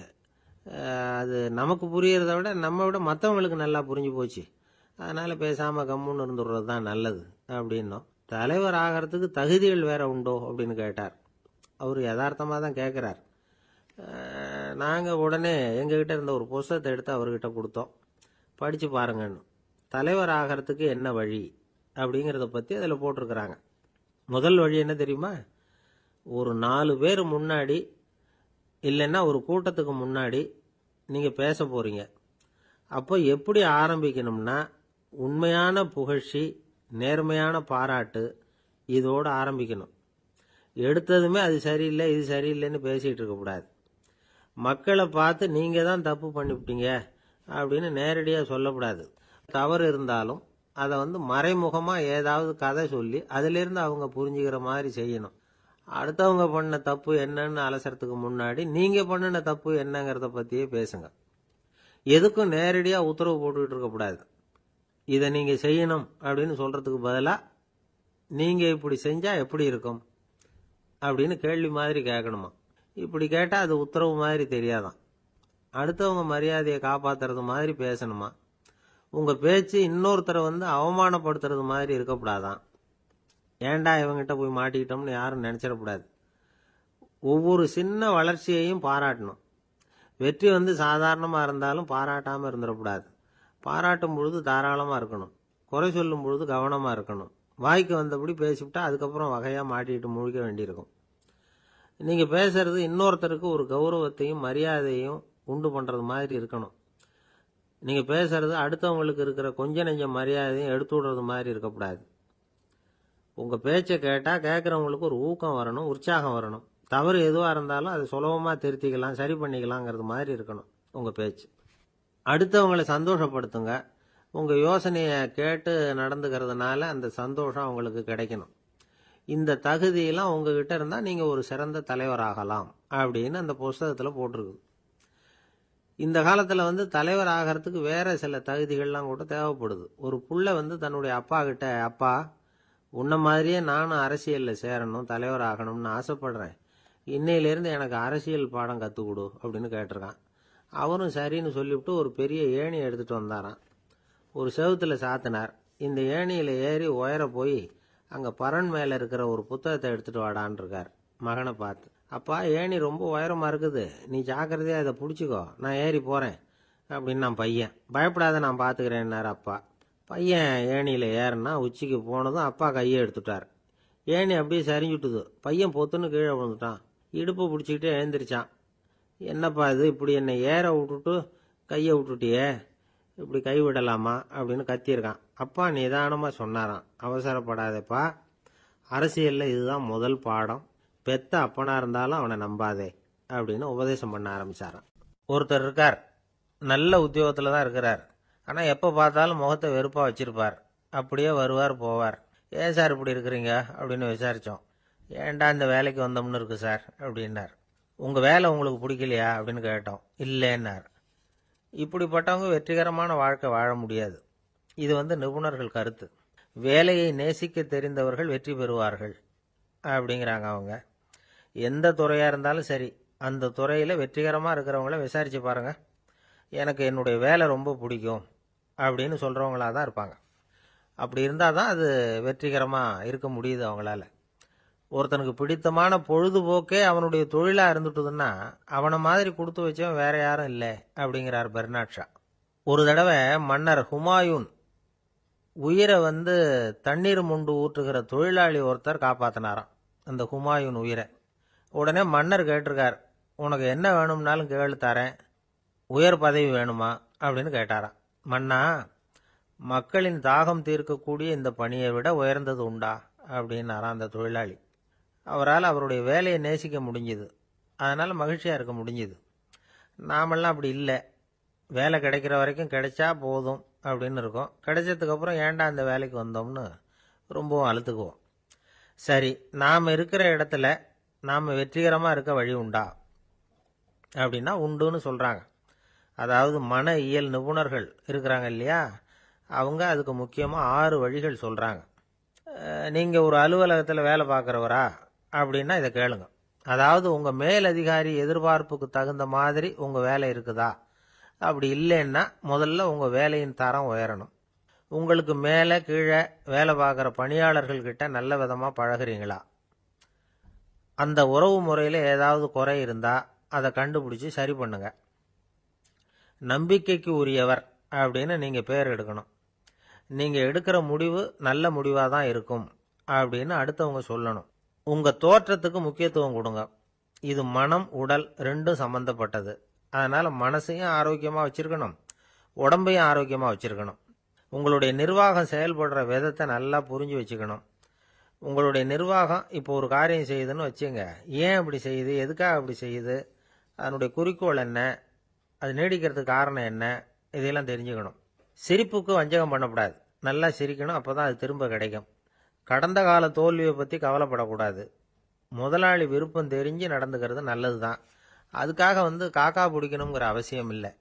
அது நமக்கு புரியறத விட நம்ம விட மற்றவங்களுக்கு நல்லா புரிஞ்சு போச்சு. அதனால பேசாம கம்முன்னு இருந்துடுறது தான் நல்லது அப்படின்னோம். தலைவர் ஆகிறதுக்கு தகுதிகள் வேற உண்டோ அப்படின்னு கேட்டார். அவர் யதார்த்தமாக தான் கேட்குறார். நாங்கள் உடனே எங்ககிட்ட இருந்த ஒரு புஸ்தகத்தை எடுத்து அவர்கிட்ட கொடுத்தோம். படித்து பாருங்கன்னு. தலைவர் ஆகிறதுக்கு என்ன வழி அப்படிங்கிறத பற்றி அதில் போட்டிருக்கிறாங்க. முதல் வழி என்ன தெரியுமா? ஒரு 4 பேர் முன்னாடி இல்லைன்னா ஒரு கூட்டத்துக்கு முன்னாடி நீங்கள் பேச போறீங்க. அப்போ எப்படி ஆரம்பிக்கணும்னா, உண்மையான புகழ்ச்சி, நேர்மையான பாராட்டு, இதோடு ஆரம்பிக்கணும். எடுத்ததுமே அது சரியில்லை இது சரியில்லைன்னு பேசிட்டு இருக்கக்கூடாது. மக்களை பார்த்து நீங்க தான் தப்பு பண்ணிவிட்டீங்க அப்படின்னு நேரடியாக சொல்லக்கூடாது. தவறு இருந்தாலும் அதை மறைமுகமா ஏதாவது கதை சொல்லி அதிலிருந்து அவங்க புரிஞ்சுக்கிற மாதிரி செய்யணும். அடுத்தவங்க பண்ண தப்பு என்னன்னு அலசறதுக்கு முன்னாடி நீங்க பண்ணின தப்பு என்னங்கிறத பத்தியே பேசுங்க. எதுக்கும் நேரடியா உத்தரவு போட்டுக்கிட்டு இருக்கக்கூடாது. இதை நீங்க செய்யணும் அப்படின்னு சொல்றதுக்கு பதிலா நீங்க இப்படி செஞ்சா எப்படி இருக்கும் அப்படின்னு கேள்வி மாதிரி கேட்கணுமா. இப்படி கேட்டா அது உத்தரவு மாதிரி தெரியாதான். அடுத்தவங்க மரியாதையை காப்பாத்துறது மாதிரி பேசணுமா. உங்க பேச்சு இன்னொருத்தரை அவமானப்படுத்துறது மாதிரி இருக்கக்கூடாதான். ஏண்டா இவங்கிட்ட போய் மாட்டிக்கிட்டோம்னு யாரும் நினைச்சிடக்கூடாது. ஒவ்வொரு சின்ன வளர்ச்சியையும் பாராட்டணும். வெற்றி சாதாரணமா இருந்தாலும் பாராட்டாம இருந்துடக்கூடாது. பாராட்டும் பொழுது தாராளமா இருக்கணும். குறை சொல்லும் பொழுது கவனமா இருக்கணும். வாய்க்கு வந்தபடி பேசிவிட்டா அதுக்கப்புறம் வகையா மாட்டிட்டு முழிக்க வேண்டியிருக்கும். நீங்க பேசுறது இன்னொருத்தருக்கு ஒரு கௌரவத்தையும் மரியாதையும் உண்டு பண்றது மாதிரி இருக்கணும். நீங்க பேசுறது அடுத்தவங்களுக்கு இருக்கிற கொஞ்ச நெஞ்ச மரியாதையும் எடுத்து விடுறது மாதிரி இருக்கக்கூடாது. உங்க பேச்சை கேட்டா கேட்கறவங்களுக்கு ஒரு ஊக்கம் வரணும், உற்சாகம் வரணும். தவறு எதுவா இருந்தாலும் அதை சுலபமா திருத்திக்கலாம், சரி பண்ணிக்கலாங்கிறது மாதிரி இருக்கணும் உங்க பேச்சு. அடுத்தவங்களை சந்தோஷப்படுத்துங்க. உங்க யோசனைய கேட்டு நடந்துக்கிறதுனால அந்த சந்தோஷம் அவங்களுக்கு கிடைக்கணும். இந்த தகுதியெல்லாம் உங்ககிட்ட இருந்தா நீங்க ஒரு சிறந்த தலைவராகலாம் அப்படின்னு அந்த புஸ்தகத்துல போட்டிருக்கு. இந்த காலத்துல தலைவர் ஆகிறதுக்கு வேற சில தகுதிகள்லாம் கூட தேவைப்படுது. ஒரு புள்ள தன்னுடைய அப்பா கிட்ட, அப்பா உன்ன மாதிரியே நானும் அரசியல்ல சேரணும், தலைவர் ஆகணும்னு ஆசைப்படுறேன், இன்னையிலிருந்து எனக்கு அரசியல் பாடம் கத்துக் கொடு அப்படின்னு கேட்டிருக்கான். அவரும் சரின்னு சொல்லிவிட்டு ஒரு பெரிய ஏணி எடுத்துட்டு வந்தாராம். ஒரு செவுத்துல சாத்தினார். இந்த ஏணியில ஏறி உயர போய் அங்க பரன் மேல இருக்கிற ஒரு புத்தகத்தை எடுத்துட்டு வாடான்னு இருக்கார். மகனை பார்த்து, அப்பா ஏணி ரொம்ப உயரமா இருக்குது, நீ ஜாக்கிரதையா இதை பிடிச்சிக்கோ, நான் ஏறி போறேன் அப்படின்னு நான் பையன். பயப்படாத, நான் பார்த்துக்கிறேன்னாரு அப்பா. பையன் ஏணியில் ஏறினா உச்சிக்கு போனதும் அப்பா கையை எடுத்துட்டார். ஏணி அப்படியே சரிஞ்சுட்டுது. பையன் பொத்துன்னு கீழே விழுந்துட்டான். இடுப்பு பிடிச்சிக்கிட்டே எழுந்திரிச்சான். என்னப்பா இது, இப்படி என்னை ஏற விட்டுட்டு கையை விட்டுட்டியே, இப்படி கை விடலாமா அப்படின்னு கத்தியிருக்கான். அப்பா நிதானமாக சொன்னாராம், அவசரப்படாதேப்பா, அரசியலில் இதுதான் முதல் பாடம், பெத்த அப்பனா இருந்தாலும் அவனை நம்பாதே அப்படின்னு உபதேசம் பண்ண ஆரம்பிச்சாராம். ஒருத்தர் இருக்கார், நல்ல உத்தியோகத்தில் தான் இருக்கிறார். ஆனால் எப்போ பார்த்தாலும் முகத்தை வெறுப்பாக வச்சிருப்பார். அப்படியே வருவார் போவார். ஏன் சார் இப்படி இருக்கிறீங்க அப்படின்னு விசாரித்தோம். ஏன்டா இந்த வேலைக்கு வந்தோம்னு இருக்கு சார் அப்படின்னார். உங்கள் வேலை உங்களுக்கு பிடிக்கலையா அப்படின்னு கேட்டோம். இல்லைன்னார். இப்படிப்பட்டவங்க வெற்றிகரமான வாழ்க்கை வாழ முடியாது. இது நிபுணர்கள் கருத்து. வேலையை நேசிக்க தெரிந்தவர்கள் வெற்றி பெறுவார்கள் அப்படிங்கிறாங்க அவங்க. எந்த துறையாக இருந்தாலும் சரி, அந்த துறையில் வெற்றிகரமாக இருக்கிறவங்கள விசாரித்து பாருங்க. எனக்கு என்னுடைய வேலை ரொம்ப பிடிக்கும் அப்படின்னு சொல்கிறவங்களாக தான் இருப்பாங்க. அப்படி இருந்தால் தான் அது வெற்றிகரமாக இருக்க முடியுது அவங்களால. ஒருத்தனுக்கு பிடித்தமான பொழுதுபோக்கே அவனுடைய தொழிலாக இருந்துட்டுதுன்னா அவனை மாதிரி கொடுத்து வச்சவன் வேற யாரும் இல்லை அப்படிங்கிறார் பெர்னாட் ஷா. ஒரு தடவை மன்னர் ஹுமாயூன் உயிரை தண்ணீர் முண்டு ஊற்றுகிற தொழிலாளி ஒருத்தர் காப்பாற்றினாராம் அந்த ஹுமாயூன் உயிரை. உடனே மன்னர் கேட்டிருக்கார், உனக்கு என்ன வேணும்னாலும் கேளு தரேன், உயர் பதவி வேணுமா அப்படின்னு கேட்டாராம். மன்னா, மக்களின் தாகம் தீர்க்கக்கூடிய இந்த பணியை விட உயர்ந்தது உண்டா அப்படின்னாராம் அந்த தொழிலாளி. அவரால் அவருடைய வேலையை நேசிக்க முடிஞ்சுது. அதனால் மகிழ்ச்சியாக இருக்க முடிஞ்சுது. நாமெல்லாம் அப்படி இல்லை. வேலை கிடைக்கிற வரைக்கும் கிடைச்சா போதும் அப்படின்னு இருக்கோம். கிடைச்சதுக்கப்புறம் ஏன்டா அந்த வேலைக்கு வந்தோம்னு ரொம்பவும் அழுத்துக்குவோம். சரி, நாம் இருக்கிற இடத்துல நாம் வெற்றிகரமாக இருக்க வழி உண்டா அப்படின்னா உண்டுன்னு சொல்கிறாங்க. அதாவது மன இயல் நிபுணர்கள் இருக்கிறாங்க இல்லையா, அவங்க அதுக்கு முக்கியமாக 6 வழிகள் சொல்கிறாங்க. நீங்கள் ஒரு அலுவலகத்தில் வேலை பார்க்குறவரா அப்படின்னா இதை கேளுங்க. அதாவது உங்கள் மேலதிகாரி எதிர்பார்ப்புக்கு தகுந்த மாதிரி உங்கள் வேலை இருக்குதா? அப்படி இல்லைன்னா முதல்ல உங்கள் வேலையின் தரம் உயரணும். உங்களுக்கு மேலே கீழே வேலை பார்க்குற பணியாளர்கள்கிட்ட நல்ல விதமாக பழகிறீங்களா? அந்த உறவு முறையில் ஏதாவது குறை இருந்தால் அதை கண்டுபிடிச்சி சரி பண்ணுங்க. நம்பிக்கைக்கு உரியவர் அப்படின்னு நீங்கள் பேர் எடுக்கணும். நீங்கள் எடுக்கிற முடிவு நல்ல முடிவாக தான் இருக்கும் அப்படின்னு அடுத்தவங்க சொல்லணும். உங்கள் தோற்றத்துக்கு முக்கியத்துவம் கொடுங்க. இது மனம் உடல் ரெண்டும் சம்பந்தப்பட்டது. அதனால் மனசையும் ஆரோக்கியமாக வச்சுருக்கணும், உடம்பையும் ஆரோக்கியமாக வச்சுருக்கணும். உங்களுடைய நிர்வாகம் செயல்படுற விதத்தை நல்லா புரிஞ்சு வச்சுக்கணும். உங்களுடைய நிர்வாகம் இப்போ ஒரு காரியம் செய்யுதுன்னு வச்சுங்க, ஏன் அப்படி செய்யுது, எதுக்காக அப்படி செய்யுது, அதனுடைய குறிக்கோள் என்ன, அது நீடிக்கிறதுக்கு காரணம் என்ன, இதையெல்லாம் தெரிஞ்சுக்கணும். சிரிப்புக்கு வஞ்சகம் பண்ணக்கூடாது. நல்லா சிரிக்கணும், அப்போ தான் அது திரும்ப கிடைக்கும். கடந்த கால தோல்வியை பற்றி கவலைப்படக்கூடாது. முதலாளி விருப்பம் தெரிஞ்சு நடந்துக்கிறது நல்லது தான். அதுக்காக காக்கா பிடிக்கணுங்கிற அவசியம் இல்லை.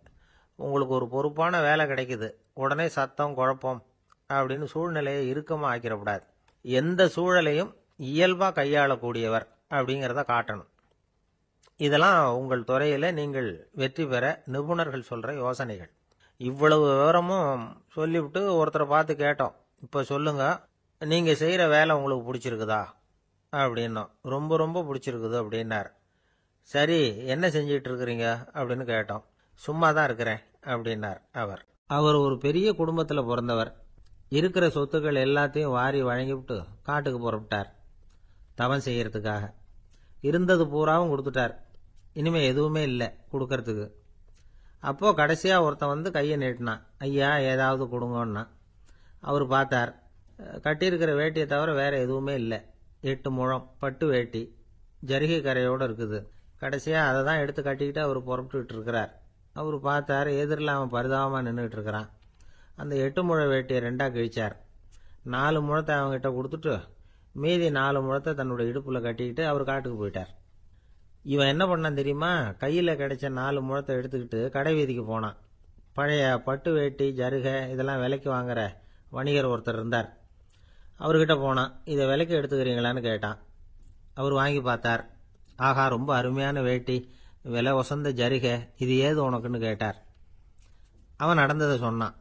உங்களுக்கு ஒரு பொறுப்பான வேலை கிடைக்குது, உடனே சத்தம் குழப்பம் அப்படின்னு சூழ்நிலையை இறுக்கமாக ஆக்கிடக்கூடாது. எந்த சூழலையும் இயல்பாக கையாளக்கூடியவர் அப்படிங்கிறத காட்டணும். இதெல்லாம் உங்கள் துறையில் நீங்கள் வெற்றி பெற நிபுணர்கள் சொல்கிற யோசனைகள். இவ்வளவு விவரமும் சொல்லிவிட்டு ஒருத்தரை பார்த்து கேட்டோம், இப்போ சொல்லுங்க, நீங்கள் செய்கிற வேலை உங்களுக்கு பிடிச்சிருக்குதா அப்படின்னோம். ரொம்ப ரொம்ப பிடிச்சிருக்குது அப்படின்னார். சரி, என்ன செஞ்சிட்டு இருக்கிறீங்க அப்படின்னு கேட்டோம். சும்மா தான் இருக்கிறேன் அப்படின்னார் அவர். அவர் ஒரு பெரிய குடும்பத்தில் பிறந்தவர். இருக்கிற சொத்துக்கள் எல்லாத்தையும் வாரி வழங்கிவிட்டு காட்டுக்கு புறப்பட்டார் தவம் செய்யறதுக்காக. இருந்தது பூராவும் கொடுத்துட்டார். இனிமே எதுவுமே இல்லை கொடுக்கறதுக்கு. அப்போ கடைசியாக ஒருத்தன் கையை நீட்டினான். ஐயா, ஏதாவது கொடுங்கன்னா. அவர் பார்த்தார். கட்டியிருக்கிற வேட்டியை தவிர வேற எதுவுமே இல்லை. 8 முழம் பட்டு வேட்டி, ஜரிகை கரையோடு இருக்குது. கடைசியாக அதை தான் எடுத்து கட்டிக்கிட்டு அவர் புறப்பட்டுக்கிட்டு இருக்கிறார். அவர் பார்த்தார், எதிரில் அவன் பரிதாபமாக நின்றுட்டு இருக்கிறான். அந்த 8 முழ வேட்டியை 2ஆக கிழிச்சார். 4 முழத்தை அவங்ககிட்ட கொடுத்துட்டு மீதி 4 முழத்தை தன்னுடைய இடுப்பில் கட்டிக்கிட்டு அவர் காட்டுக்கு போயிட்டார். இவன் என்ன பண்ணான் தெரியுமா? கையில் கிடைச்ச 4 முழத்தை எடுத்துக்கிட்டு கடை வீதிக்கு போனான். பழைய பட்டு வேட்டி ஜருகை இதெல்லாம் விலைக்கு வாங்குற வணிகர் ஒருத்தர் இருந்தார். அவர்கிட்ட போனான். இதை விலைக்கு எடுத்துக்கிறீங்களான்னு கேட்டான். அவர் வாங்கி பார்த்தார். ஆகா, ரொம்ப அருமையான வேட்டி, விலை வசந்த ஜருகை, இது ஏது உனக்குன்னு கேட்டார். அவன் நடந்ததை சொன்னான்.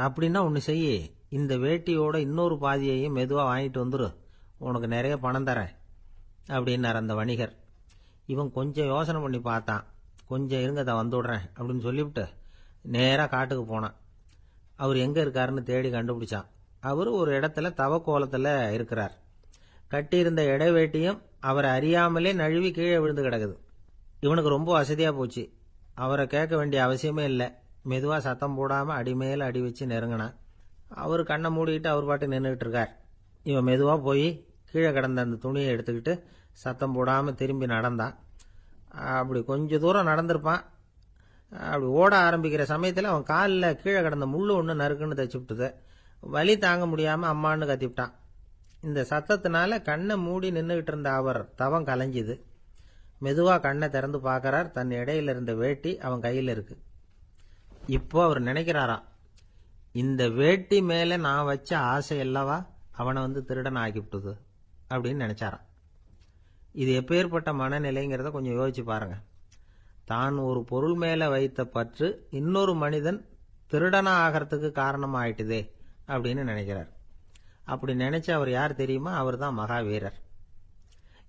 அப்படின்னா ஒன்று செய்யி, இந்த வேட்டியோட இன்னொரு பாதியையும் மெதுவாக வாங்கிட்டு வந்துரு, உனக்கு நிறைய பணம் தரேன் அப்படின்னார் அந்த வணிகர். இவன் கொஞ்சம் யோசனை பண்ணி பார்த்தான். கொஞ்சம் இருங்க தான் வந்து விடுறேன் அப்படின்னு சொல்லிவிட்டு நேராக காட்டுக்கு போனான். அவர் எங்கே இருக்காருன்னு தேடி கண்டுபிடிச்சான். அவர் ஒரு இடத்துல தவக்கோலத்தில் இருக்கிறார். கட்டியிருந்த இடைவேட்டியும் அவரை அறியாமலே நழுவி கீழே விழுந்து கிடக்குது. இவனுக்கு ரொம்ப வசதியாக போச்சு. அவரை கேட்க வேண்டிய அவசியமே இல்லை. மெதுவாக சத்தம் போடாமல் அடிமேல அடி வச்சு நெருங்கினான். அவர் கண்ணை மூடிக்கிட்டு அவர் பாட்டு நின்றுக்கிட்டு இருக்கார். இவன் மெதுவாக போய் கீழே கிடந்த அந்த துணியை எடுத்துக்கிட்டு சத்தம் போடாமல் திரும்பி நடந்தான். அப்படி கொஞ்சம் தூரம் நடந்திருப்பான். அப்படி ஓட ஆரம்பிக்கிற சமயத்தில் அவன் காலில் கீழே கிடந்த முள்ளு ஒன்று நறுக்குன்னு தைச்சு விட்டுது. வலி தாங்க முடியாமல் அம்மான்னு கத்திவிட்டான். இந்த சத்தத்தினால கண்ணை மூடி நின்றுகிட்டு இருந்த அவர் தவம் கலைஞ்சிது. மெதுவாக கண்ணை திறந்து பார்க்கறார். தன் இடையில இருந்த வேட்டி அவன் கையில் இருக்கு. இப்போ அவர் நினைக்கிறாராம், இந்த வேட்டி மேலே நான் வச்ச ஆசை அல்லவா அவனை வந்து திருடன் ஆக்கிவிட்டுது அப்படின்னு நினைச்சாராம். இது எப்பேற்பட்ட மனநிலைங்கிறத கொஞ்சம் யோசிச்சு பாருங்க. தான் ஒரு பொருள் மேலே வைத்த பற்று இன்னொரு மனிதன் திருடனா ஆகிறதுக்கு காரணமாக ஆயிட்டுதே அப்படின்னு நினைக்கிறார். அப்படி நினைச்ச அவர் யார் தெரியுமா? அவர் தான் மகாவீரர்.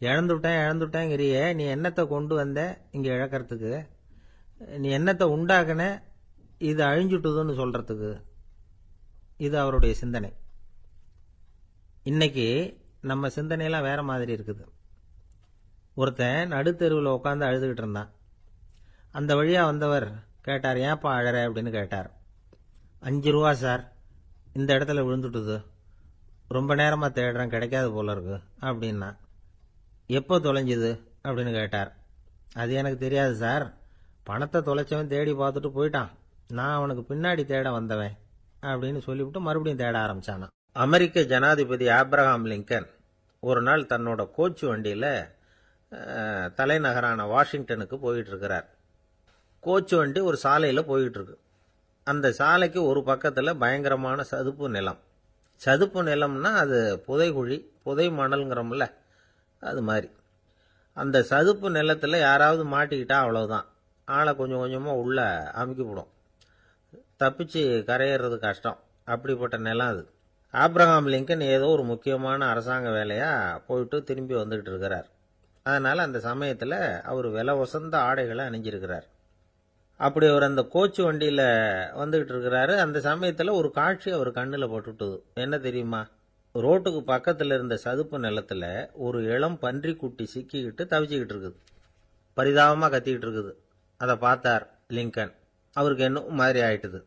இழந்துட்டேங்கிறியே, நீ என்னத்தை கொண்டு வந்த இங்கே இழக்கிறதுக்கு? நீ என்னத்தை உண்டாக்குன இது அழிஞ்சுட்டுதுன்னு சொல்றதுக்கு? இது அவருடைய சிந்தனை. இன்னைக்கு நம்ம சிந்தனையெல்லாம் வேற மாதிரி இருக்குது. ஒருத்தன் நடுத்தெருவில் உட்காந்து அழுதுகிட்டு இருந்தான். அந்த வழியா வந்தவர் கேட்டார், ஏன்ப்பா அழற அப்படின்னு கேட்டார். 5 ரூபா சார், இந்த இடத்துல விழுந்துட்டுது, ரொம்ப நேரமாக தேடுறேன், கிடைக்காது போல இருக்கு அப்படின்னா. எப்போ தொலைஞ்சுது அப்படின்னு கேட்டார். அது எனக்கு தெரியாது சார், பணத்தை தொலைச்சவன் தேடி பார்த்துட்டு போயிட்டான், நான் அவனுக்கு பின்னாடி தேட வந்தவன் அப்படின்னு சொல்லிவிட்டு மறுபடியும் தேட ஆரம்பிச்சானான். அமெரிக்க ஜனாதிபதி ஆப்ரஹாம் லிங்கன் ஒரு நாள் தன்னோட கோச்சு வண்டியில் தலைநகரான வாஷிங்டனுக்கு போயிட்டு இருக்கிறார். கோச்சு வண்டி ஒரு சாலையில் போயிட்டு இருக்கு. அந்த சாலைக்கு ஒரு பக்கத்தில் பயங்கரமான சதுப்பு நிலம். சதுப்பு நிலம்னா அது புதைகுழி, புதை மணல்ங்கிறோம்ல, அது மாதிரி. அந்த சதுப்பு நிலத்தில் யாராவது மாட்டிக்கிட்டா அவ்வளவுதான், ஆளை கொஞ்சம் கொஞ்சமாக உள்ள அமுக்கிவிடும், தப்பிச்சு கரையேறது கஷ்டம். அப்படிப்பட்ட நிலம் அது. ஆப்ரஹாம் லிங்கன் ஏதோ ஒரு முக்கியமான அரசாங்க வேலையாக போயிட்டு திரும்பி வந்துகிட்டு இருக்கிறார். அதனால் அந்த சமயத்தில் அவர் விலை உசந்த ஆடைகளை அணிஞ்சிருக்கிறார். அப்படி அவர் அந்த கோச்சு வண்டியில் வந்துகிட்டு இருக்கிறாரு. அந்த சமயத்தில் ஒரு காட்சி அவர் கண்ணில் போட்டுட்டுது. என்ன தெரியுமா? ரோட்டுக்கு பக்கத்தில் இருந்த சதுப்பு நிலத்தில் ஒரு இளம் பன்றி குட்டி சிக்கிக்கிட்டு தவிச்சிக்கிட்டு இருக்குது. பரிதாபமாக கத்திக்கிட்டு இருக்குது. அதை பார்த்தார் லிங்கன். அவருக்கு என்ன மாதிரி ஆயிட்டுது.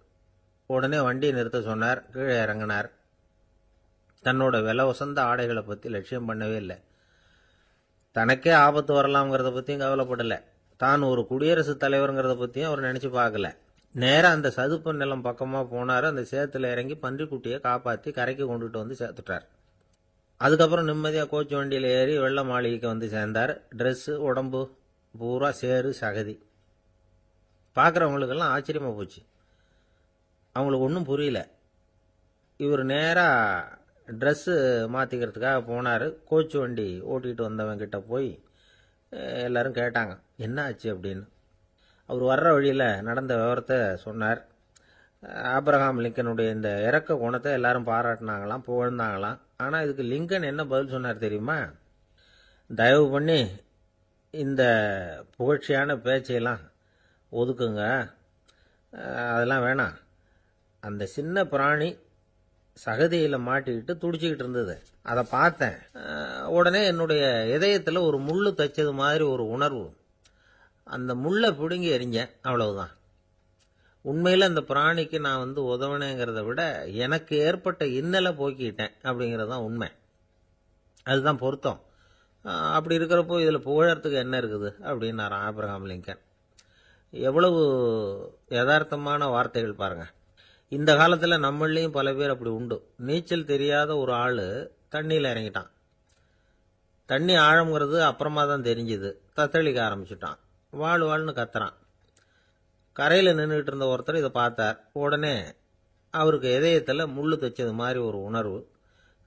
உடனே வண்டியை நிறுத்த சொன்னார். கீழே இறங்கினார். தன்னோட விலை உசந்த ஆடைகளை பற்றி லட்சியம் பண்ணவே இல்லை. தனக்கே ஆபத்து வரலாம்ங்கிறத பற்றியும் கவலைப்படலை. தான் ஒரு குடியரசுத் தலைவருங்கிறத பற்றியும் அவர் நினச்சி பார்க்கல. நேராக அந்த சதுப்பு நிலம் பக்கமாக போனார். அந்த சேத்துல இறங்கி பன்றிக்குட்டியை காப்பாற்றி கரைக்கு கொண்டுட்டு வந்து சேர்த்துட்டார். அதுக்கப்புறம் நிம்மதியாக கோச்சு வண்டியில் ஏறி வெள்ள மாளிகைக்கு வந்து சேர்ந்தார். ட்ரெஸ்ஸு உடம்பு பூரா சேறு சகதி. பார்க்குறவங்களுக்கெல்லாம் ஆச்சரியமாக போச்சு. அவங்களுக்கு ஒன்றும் புரியல. இவர் நேராக ட்ரெஸ்ஸு மாற்றிக்கிறதுக்காக போனார். கோச்சு வண்டி ஓட்டிகிட்டு வந்தவங்கிட்ட போய் எல்லாரும் கேட்டாங்க, என்ன ஆச்சு அப்படின்னு. அவர் வர்ற வழியில் நடந்த விவரத்தை சொன்னார். ஆப்ரஹாம் லிங்கனுடைய இந்த இறக்க குணத்தை எல்லாரும் பாராட்டினாங்களாம், புகழ்ந்தாங்களாம். ஆனால் இதுக்கு லிங்கன் என்ன பதில் சொன்னார் தெரியுமா? தயவு பண்ணி இந்த புகழ்ச்சியான பேச்சையெல்லாம் ஒதுக்குங்க, அதெல்லாம் வேணாம். அந்த சின்ன பிராணி சகதியில் மாட்டிக்கிட்டு துடிச்சிக்கிட்டு இருந்தது, அதை பார்த்தேன். உடனே என்னுடைய இதயத்தில் ஒரு முள்ளு தைச்சது மாதிரி ஒரு உணர்வு. அந்த முள்ளை பிடுங்கி எறிஞ்சேன், அவ்வளவுதான். உண்மையில் அந்த பிராணிக்கு நான் வந்து உதவினேங்கிறத விட எனக்கு ஏற்பட்ட இன்னலை போக்கிட்டேன் அப்படிங்கிறது தான் உண்மை. அதுதான் பொருத்தம். அப்படி இருக்கிறப்போ இதில் புகழறதுக்கு என்ன இருக்குது அப்படின்னாராம் ஆப்ரஹாம் லிங்கன். எவ்வளவு யதார்த்தமான வார்த்தைகள் பாருங்க. இந்த காலத்தில் நம்மளையும் பல பேர் அப்படி உண்டு. நீச்சல் தெரியாத ஒரு ஆள் தண்ணியில் இறங்கிட்டான். தண்ணி ஆழம்ங்கிறது அப்புறமா தான் தெரிஞ்சுது. தத்தளிக்க ஆரம்பிச்சுட்டான். வாழ்னு கத்துறான். கரையில் நின்றுட்டு இருந்த ஒருத்தர் இதை பார்த்தார். உடனே அவருக்கு இதயத்தில் முள்ளு தைச்சது மாதிரி ஒரு உணர்வு.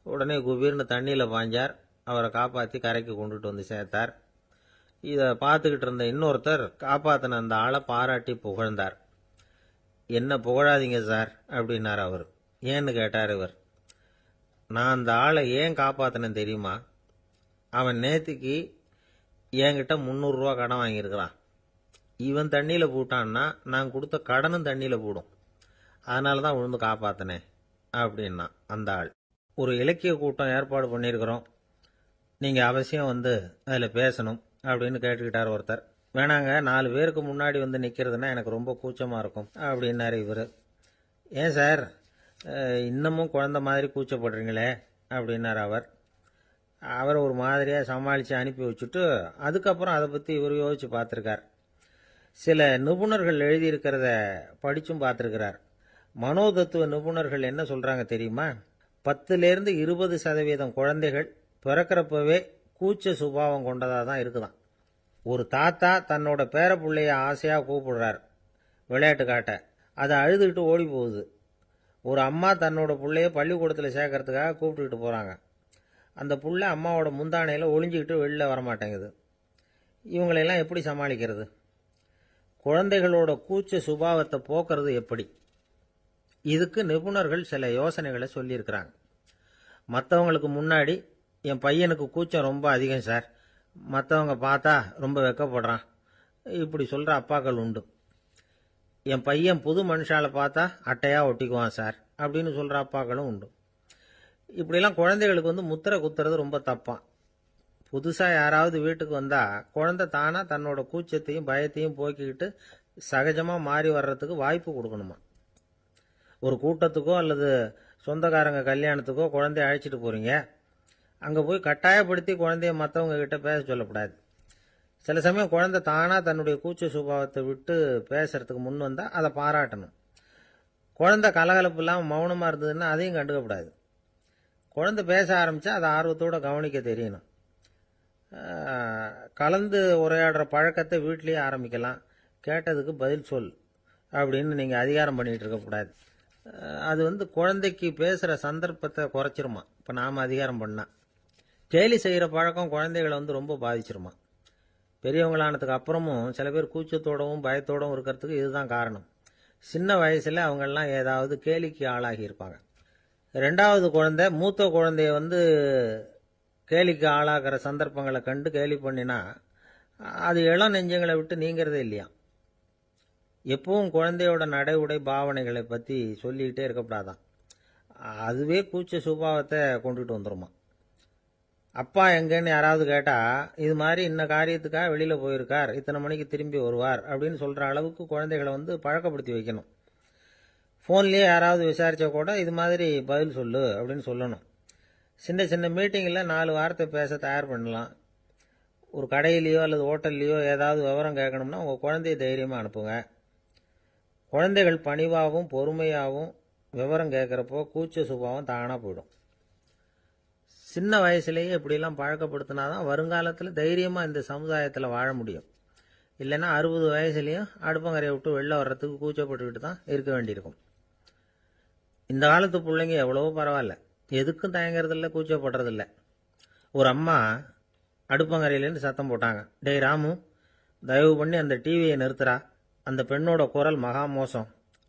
உடனே குபீர்னு தண்ணியில் பாஞ்சார். அவரை காப்பாற்றி கரைக்கு கொண்டுட்டு வந்து சேர்த்தார். இதை பார்த்துக்கிட்டு இருந்த இன்னொருத்தர் காப்பாற்றின அந்த ஆளை பாராட்டி புகழ்ந்தார். என்ன புகழாதீங்க சார் அப்படின்னார் அவர். ஏன்னு கேட்டார் இவர். நான் அந்த ஆளை ஏன் காப்பாற்றினேன் தெரியுமா? அவன் நேற்றுக்கு என்கிட்ட 300 ரூபா கடன் வாங்கியிருக்கிறான். இவன் தண்ணியில் போட்டான்னா நான் கொடுத்த கடனும் தண்ணியில் போடும். அதனால தான் விழுந்து காப்பாத்தினேன் அப்படின்னா அந்த ஆள். ஒரு இலக்கிய கூட்டம் ஏற்பாடு பண்ணியிருக்கிறோம், நீங்கள் அவசியம் வந்து அதில் பேசணும் அப்படின்னு கேட்டுக்கிட்டார் ஒருத்தர். வேணாங்க, 4 பேருக்கு முன்னாடி வந்து நிற்கிறதுனா எனக்கு ரொம்ப கூச்சமாக இருக்கும் அப்படின்னாரு இவர். ஏன் சார் இன்னமும் குழந்த மாதிரி கூச்சப்படுறீங்களே அப்படின்னார் அவர். அவரை ஒரு மாதிரியாக சமாளித்து அனுப்பி வச்சுட்டு அதுக்கப்புறம் அதை பற்றி இவர் யோசித்து பார்த்துருக்கார். சில நிபுணர்கள் எழுதியிருக்கிறத படித்தும் பார்த்துருக்கிறார். மனோதத்துவ நிபுணர்கள் என்ன சொல்கிறாங்க தெரியுமா? 10லேருந்து 20% குழந்தைகள் பிறக்கிறப்பவே கூச்ச சுபாவம் கொண்டதாக தான் இருக்குதான். ஒரு தாத்தா தன்னோட பேர பிள்ளைய ஆசையாக கூப்பிடுறார் விளையாட்டு காட்ட, அதை அழுதுகிட்டு ஓடி போகுது. ஒரு அம்மா தன்னோட பிள்ளைய பள்ளிக்கூடத்தில் சேர்க்கறதுக்காக கூப்பிட்டுக்கிட்டு போகிறாங்க. அந்த புள்ள அம்மாவோட முந்தானையில் ஒளிஞ்சிக்கிட்டு வெளில வரமாட்டேங்குது. இவங்களெல்லாம் எப்படி சமாளிக்கிறது? குழந்தைகளோட கூச்ச சுபாவத்தை போக்குறது எப்படி? இதுக்கு நிபுணர்கள் சில யோசனைகளை சொல்லியிருக்கிறாங்க. மற்றவங்களுக்கு முன்னாடி என் பையனுக்கு கூச்சம் ரொம்ப அதிகம் சார், மற்றவங்க பார்த்தா ரொம்ப வெக்கப்படுறான், இப்படி சொல்கிற அப்பாக்கள் உண்டு. என் பையன் புது மனுஷால பார்த்தா அட்டையாக ஒட்டிக்குவான் சார் அப்படின்னு சொல்கிற அப்பாக்களும் உண்டு. இப்படிலாம் குழந்தைகளுக்கு வந்து முத்திரை குத்துறது ரொம்ப தப்பான். புதுசாக யாராவது வீட்டுக்கு வந்தால் குழந்தை தானாக தன்னோட கூச்சத்தையும் பயத்தையும் போக்கிக்கிட்டு சகஜமாக மாறி வர்றதுக்கு வாய்ப்பு கொடுக்கணுமா. ஒரு கூட்டத்துக்கோ அல்லது சொந்தக்காரங்க கல்யாணத்துக்கோ குழந்தைய அழைச்சிட்டு போகிறீங்க, அங்கே போய் கட்டாயப்படுத்தி குழந்தைய மற்றவங்க கிட்ட பேச சொல்லக்கூடாது. சில சமயம் குழந்தை தானாக தன்னுடைய கூச்ச சுபாவத்தை விட்டு பேசுறதுக்கு முன் வந்தால் அதை பாராட்டணும். குழந்தை கலகலப்பு இல்லாமல் மௌனமாக இருந்ததுன்னா அதையும் கண்டுக்கக்கூடாது. குழந்தை பேச ஆரம்பித்தா அதை ஆர்வத்தோடு கவனிக்க தெரியணும். கலந்து உரையாடுற பழக்கத்தை வீட்லேயே ஆரம்பிக்கலாம். கேட்டதுக்கு பதில் சொல் அப்படின்னு நீங்கள் அதிகாரம் பண்ணிகிட்டு இருக்கக்கூடாது. அது வந்து குழந்தைக்கு பேசுகிற சந்தர்ப்பத்தை குறைச்சிருமா. இப்போ நாம் அதிகாரம் பண்ணால் கேலி செய்கிற பழக்கம் குழந்தைகளை வந்து ரொம்ப பாதிச்சிருமா. பெரியவங்களானதுக்கு அப்புறமும் சில பேர் கூச்சத்தோடவும் பயத்தோடவும் இருக்கிறதுக்கு இதுதான் காரணம். சின்ன வயசில் அவங்கெல்லாம் ஏதாவது கேலிக்கு ஆளாகி இருப்பாங்க. 2வது குழந்தை மூத்த குழந்தைய வந்து கேலிக்கு ஆளாகிற சந்தர்ப்பங்களை கண்டு கேலி பண்ணினா அது இளம் நெஞ்சங்களை விட்டு நீங்கிறதே இல்லையா. எப்பவும் குழந்தையோட நடை உடை பாவனைகளை பற்றி சொல்லிக்கிட்டே இருக்கக்கூடாதான். அதுவே கூச்ச சுபாவத்தை கொண்டுட்டு வந்துருமா. அப்பா எங்கன்னு யாராவது கேட்டால் இது மாதிரி இன்ன காரியத்துக்காக வெளியில் போயிருக்கார், இத்தனை மணிக்கு திரும்பி வருவார் அப்படின்னு சொல்கிற அளவுக்கு குழந்தைகளை வந்து பழக்கப்படுத்தி வைக்கணும். ஃபோன்லேயே யாராவது விசாரித்தா கூட இது மாதிரி பதில் சொல்லு அப்படின்னு சொல்லணும். சின்ன சின்ன மீட்டிங்கில் 4 வார்த்தை பேச தயார் பண்ணலாம். ஒரு கடையிலையோ அல்லது ஹோட்டல்லையோ ஏதாவது விவரம் கேட்கணும்னா உங்கள் குழந்தைய தைரியமாக அனுப்புங்க. குழந்தைகள் பணிவாகவும் பொறுமையாகவும் விவரம் கேட்குறப்போ கூச்ச சுபாவம் தானாக போயிடும். சின்ன வயசுலேயே இப்படிலாம் பழக்கப்படுத்தினாதான் வருங்காலத்தில் தைரியமாக இந்த சமுதாயத்தில் வாழ முடியும். இல்லைன்னா 60 வயசுலேயும் அடுப்பங்கரையை விட்டு வெளில வர்றதுக்கு கூச்சப்பட்டுக்கிட்டு தான் இருக்க வேண்டியிருக்கும். இந்த காலத்து பிள்ளைங்க எவ்வளவோ பரவாயில்ல, எதுக்கும் தயங்குறதில்ல, கூச்சப்படுறதில்ல. ஒரு அம்மா அடுப்பங்கரையிலேருந்து சத்தம் போட்டாங்க, டேய் ராமு, தயவு பண்ணி அந்த டிவியை நிறுத்துறா, அந்த பெண்ணோட குரல் மகா மோசம்,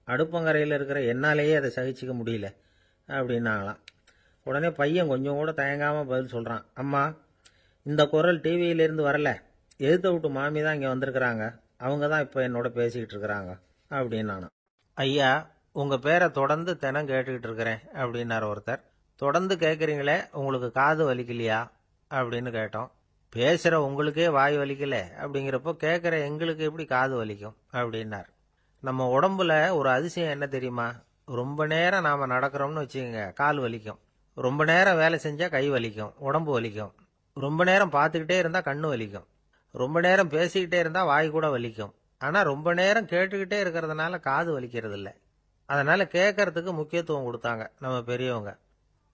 அடுப்பங்கரையில் இருக்கிற என்னாலேயே அதை சகிச்சிக்க முடியல அப்படின்னாங்களாம். உடனே பையன் கொஞ்சம் கூட தயங்காமல் பதில் சொல்கிறான், அம்மா இந்த குரல் டிவியிலேருந்து வரல, எதிர்த்த விட்டு மாமி தான் இங்கே வந்திருக்கிறாங்க, அவங்க தான் இப்போ என்னோட பேசிக்கிட்டு இருக்கிறாங்க அப்படின்னு நானும். ஐயா, உங்கள் பேரை தொடர்ந்து தினம் கேட்டுக்கிட்டு இருக்கிறேன் அப்படின்னார் ஒருத்தர். தொடர்ந்து கேட்குறீங்களே, உங்களுக்கு காது வலிக்கலையா அப்படின்னு கேட்டோம். பேசுகிற உங்களுக்கே வாய் வலிக்கல அப்படிங்கிறப்போ கேட்குற எங்களுக்கு எப்படி காது வலிக்கும் அப்படின்னார். நம்ம உடம்புல ஒரு அதிசயம் என்ன தெரியுமா? ரொம்ப நேரம் நாம் நடக்கிறோம்னு வச்சுக்கோங்க, கால் வலிக்கும். ரொம்ப நேரம் வேலை செஞ்சால் கை வலிக்கும், உடம்பு வலிக்கும். ரொம்ப நேரம் பார்த்துக்கிட்டே இருந்தால் கண்ணு வலிக்கும். ரொம்ப நேரம் பேசிக்கிட்டே இருந்தால் வாய் கூட வலிக்கும். ஆனால் ரொம்ப நேரம் கேட்டுக்கிட்டே இருக்கிறதுனால காது வலிக்கிறது இல்லை. அதனால் கேட்கறதுக்கு முக்கியத்துவம் கொடுத்தாங்க நம்ம பெரியவங்க.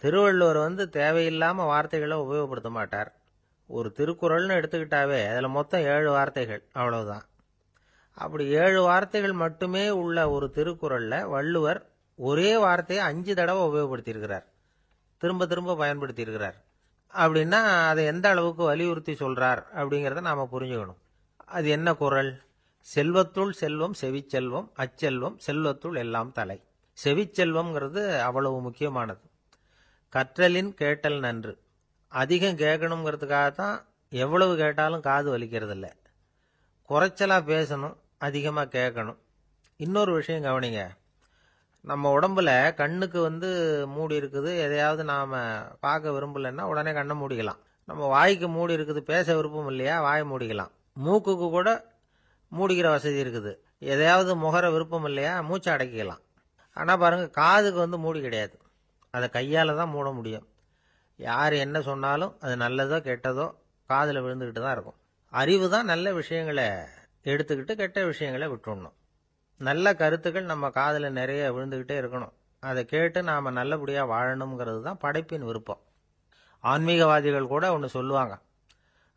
திருவள்ளுவர் வந்து தேவையில்லாமல் வார்த்தைகளை உபயோகப்படுத்த மாட்டார். ஒரு திருக்குறள்னு எடுத்துக்கிட்டாவே அதில் மொத்தம் 7 வார்த்தைகள், அவ்வளவுதான். அப்படி 7 வார்த்தைகள் மட்டுமே உள்ள ஒரு திருக்குறளில் வள்ளுவர் ஒரே வார்த்தையை 5 தடவை உபயோகப்படுத்தியிருக்கிறார், திரும்ப திரும்ப பயன்படுத்தியிருக்கிறார். அப்படின்னா அதை எந்த அளவுக்கு வலியுறுத்தி சொல்கிறார் அப்படிங்கிறத நாம் புரிஞ்சுக்கணும். அது என்ன குறள்? செல்வத்துள் செல்வம் செவிச்செல்வம், அச்செல்வம் செல்வத்துள் எல்லாம் தலை. செவிச்செல்வம்ங்கிறது அவ்வளவு முக்கியமானது. கற்றலின் கேட்டல் நன்று. அதிகம் கேட்கணுங்கிறதுக்காக தான் எவ்வளவு கேட்டாலும் காது வலிக்கிறது இல்லை. குறைச்சலாக பேசணும், அதிகமாக கேட்கணும். இன்னொரு விஷயம் கவனிங்க. நம்ம உடம்புல கண்ணுக்கு மூடி இருக்குது, எதையாவது நாம பார்க்க விரும்பலைன்னா உடனே கண்ணை மூடிக்கலாம். நம்ம வாய்க்கு மூடி இருக்குது, பேச விருப்பம் இல்லையா, வாயை மூடிக்கலாம். மூக்குக்கு கூட மூடிக்கிற வசதி இருக்குது, எதையாவது முகர விருப்பம் இல்லையா, மூச்சை அடக்கிக்கலாம். ஆனால் பாருங்க, காதுக்கு மூடி கிடையாது. அதை கையால் தான் மூட முடியும். யார் என்ன சொன்னாலும் அது நல்லதோ கெட்டதோ காதில் விழுந்துக்கிட்டு தான் இருக்கும். அறிவு தான் நல்ல விஷயங்களை எடுத்துக்கிட்டு கெட்ட விஷயங்களை விட்டுடணும். நல்ல கருத்துக்கள் நம்ம காதில் நிறைய விழுந்துக்கிட்டே இருக்கணும். அதை கேட்டு நாம் நல்லபடியாக வாழணுங்கிறது தான் படைப்பின் விருப்பம். ஆன்மீகவாதிகள் கூட ஒன்று சொல்லுவாங்க.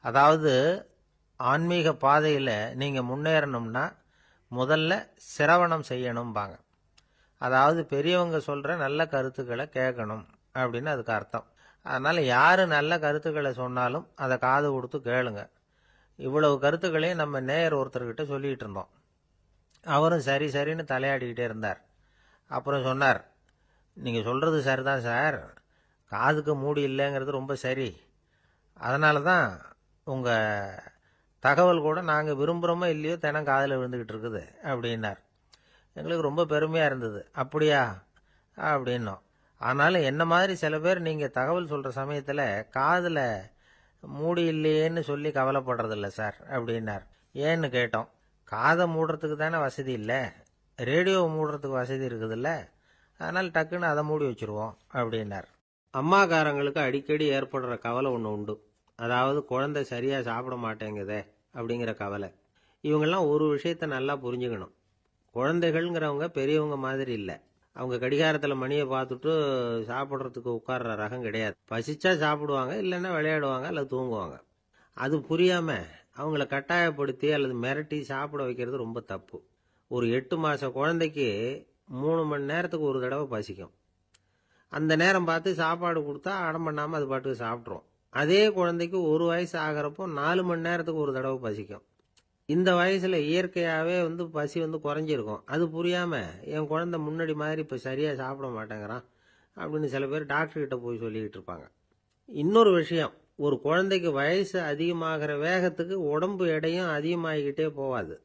அதாவது, ஆன்மீக பாதையில் நீங்கள் முன்னேறணும்னா முதல்ல சிரவணம் செய்யணும்பாங்க. அதாவது பெரியவங்க சொல்கிற நல்ல கருத்துக்களை கேட்கணும் அப்படின்னு அதுக்கு அர்த்தம். அதனால் யார் நல்ல கருத்துக்களை சொன்னாலும் அதை காது கொடுத்து கேளுங்க. இவ்வளவு கருத்துக்களையும் நம்ம நேயர் ஒருத்தர்கிட்ட சொல்லிகிட்டு இருந்தோம். அவரும் சரி சரின்னு தலையாடிக்கிட்டே இருந்தார். அப்புறம் சொன்னார், நீங்கள் சொல்கிறது சரிதான் சார், காதுக்கு மூடி இல்லைங்கிறது ரொம்ப சரி. அதனால தான் உங்கள் தகவல் கூட நாங்கள் விரும்புகிறோமோ இல்லையோ தினம் காதில் விழுந்துக்கிட்டு இருக்குது அப்படின்னார். எங்களுக்கு ரொம்ப பெருமையாக இருந்தது. அப்படியா அப்படின்னோம். ஆனாலும் என்ன மாதிரி சில பேர் நீங்கள் தகவல் சொல்கிற சமயத்தில் காதில் மூடி இல்லையேன்னு சொல்லி கவலைப்படுறதில்ல சார் அப்படின்னார். ஏன்னு கேட்டோம். காதை மூடுறதுக்கு தானே வசதி இல்லை, ரேடியோவை மூடுறதுக்கு வசதி இருக்குதுல்ல, அதனால் டக்குன்னு அதை மூடி வச்சுருவோம் அப்படின்னார். அம்மாக்காரங்களுக்கு அடிக்கடி ஏற்படுற கவலை ஒன்று உண்டு. அதாவது, குழந்தை சரியாக சாப்பிட மாட்டேங்குதே அப்படிங்கிற கவலை. இவங்கெல்லாம் ஒரு விஷயத்தை நல்லா புரிஞ்சுக்கணும். குழந்தைகள்ங்கிறவங்க பெரியவங்க மாதிரி இல்லை. அவங்க கடிகாரத்தில் மணியை பார்த்துட்டு சாப்பிட்றதுக்கு உட்கார்ற ரகம் கிடையாது. பசிச்சா சாப்பிடுவாங்க, இல்லைன்னா விளையாடுவாங்க அல்லது தூங்குவாங்க. அது புரியாமல் அவங்கள கட்டாயப்படுத்தி அல்லது மிரட்டி சாப்பிட வைக்கிறது ரொம்ப தப்பு. ஒரு 8 மாத குழந்தைக்கு 3 மணி நேரத்துக்கு ஒரு தடவை பசிக்கும். அந்த நேரம் பார்த்து சாப்பாடு கொடுத்தா அடம் பண்ணாமல் அது பாட்டுக்கு சாப்பிட்றோம். அதே குழந்தைக்கு 1 வயசு ஆகிறப்போ 4 மணி நேரத்துக்கு ஒரு தடவை பசிக்கும். இந்த வயசில் இயற்கையாகவே பசி குறைஞ்சிருக்கும். அது புரியாமல் என் குழந்தை முன்னாடி மாதிரி இப்போ சரியாக சாப்பிட மாட்டேங்கிறான் அப்படின்னு சில பேர் டாக்டர்கிட்ட போய் சொல்லிக்கிட்டு இருப்பாங்க. இன்னொரு விஷயம், ஒரு குழந்தைக்கு வயசு அதிகமாகிற வேகத்துக்கு உடம்பு எடையும் அதிகமாகிக்கிட்டே போகாது.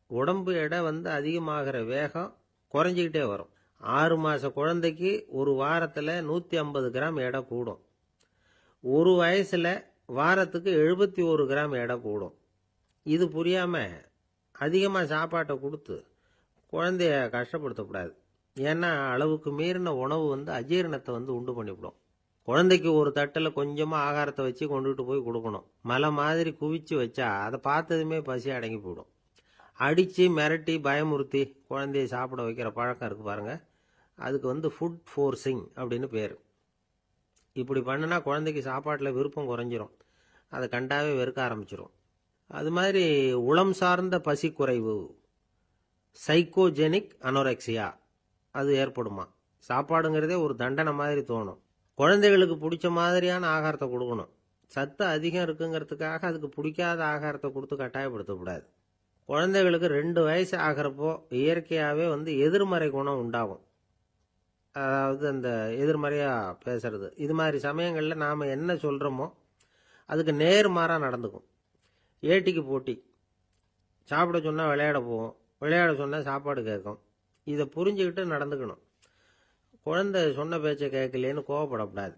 உடம்பு எடை அதிகமாகிற வேகம் குறைஞ்சிக்கிட்டே வரும். 6 மாத குழந்தைக்கு ஒரு வாரத்தில் 150 கிராம் எடை கூடும். ஒரு வயசில் வாரத்துக்கு 71 கிராம் எடை கூடும். இது புரியாமல் அதிகமாக சாப்பாட்டை கொடுத்து குழந்தைய கஷ்டப்படுத்தக்கூடாது. ஏன்னா அளவுக்கு மீறின உணவு அஜீரணத்தை உண்டு பண்ணிவிடும். குழந்தைக்கு ஒரு தட்டில் கொஞ்சமாக ஆகாரத்தை வச்சு கொண்டுகிட்டு போய் கொடுக்கணும். மலை மாதிரி குவிச்சு வச்சா அதை பார்த்ததுமே பசி அடங்கி போயிடும். அடித்து மிரட்டி பயமுறுத்தி குழந்தைய சாப்பிட வைக்கிற பழக்கம் இருக்குது பாருங்கள், அதுக்கு ஃபுட் ஃபோர்ஸிங் அப்படின்னு பேர். இப்படி பண்ணுனா குழந்தைக்கு சாப்பாட்டில் விருப்பம் குறைஞ்சிரும், அதை கண்டாவே வெறுக்க ஆரம்பிச்சிடும். அது மாதிரி உளம் சார்ந்த பசி குறைவு, சைக்கோஜெனிக் அனோரெக்சியா, அது ஏற்படுமா. சாப்பாடுங்கிறதே ஒரு தண்டனை மாதிரி தோணும். குழந்தைகளுக்கு பிடிச்ச மாதிரியான ஆகாரத்தை கொடுக்கணும். சத்து அதிகம் இருக்குங்கிறதுக்காக அதுக்கு பிடிக்காத ஆகாரத்தை கொடுத்து கட்டாயப்படுத்தக்கூடாது. குழந்தைகளுக்கு 2 வயசு ஆகிறப்போ இயற்கையாகவே எதிர்மறை குணம் உண்டாகும். அதாவது அந்த எதிர்மறையாக பேசுறது. இது மாதிரி சமயங்களில் நாம் என்ன சொல்கிறோமோ அதுக்கு நேர்மாறாக நடந்துக்கும். ஏட்டிக்கு போட்டி. சாப்பிட சொன்னால் விளையாட போவோம், விளையாட சொன்னால் சாப்பாடு கேட்கும். இதை புரிஞ்சுக்கிட்டு நடந்துக்கணும். குழந்தை சொன்ன பேச்சை கேட்கலேன்னு கோவப்படக்கூடாது.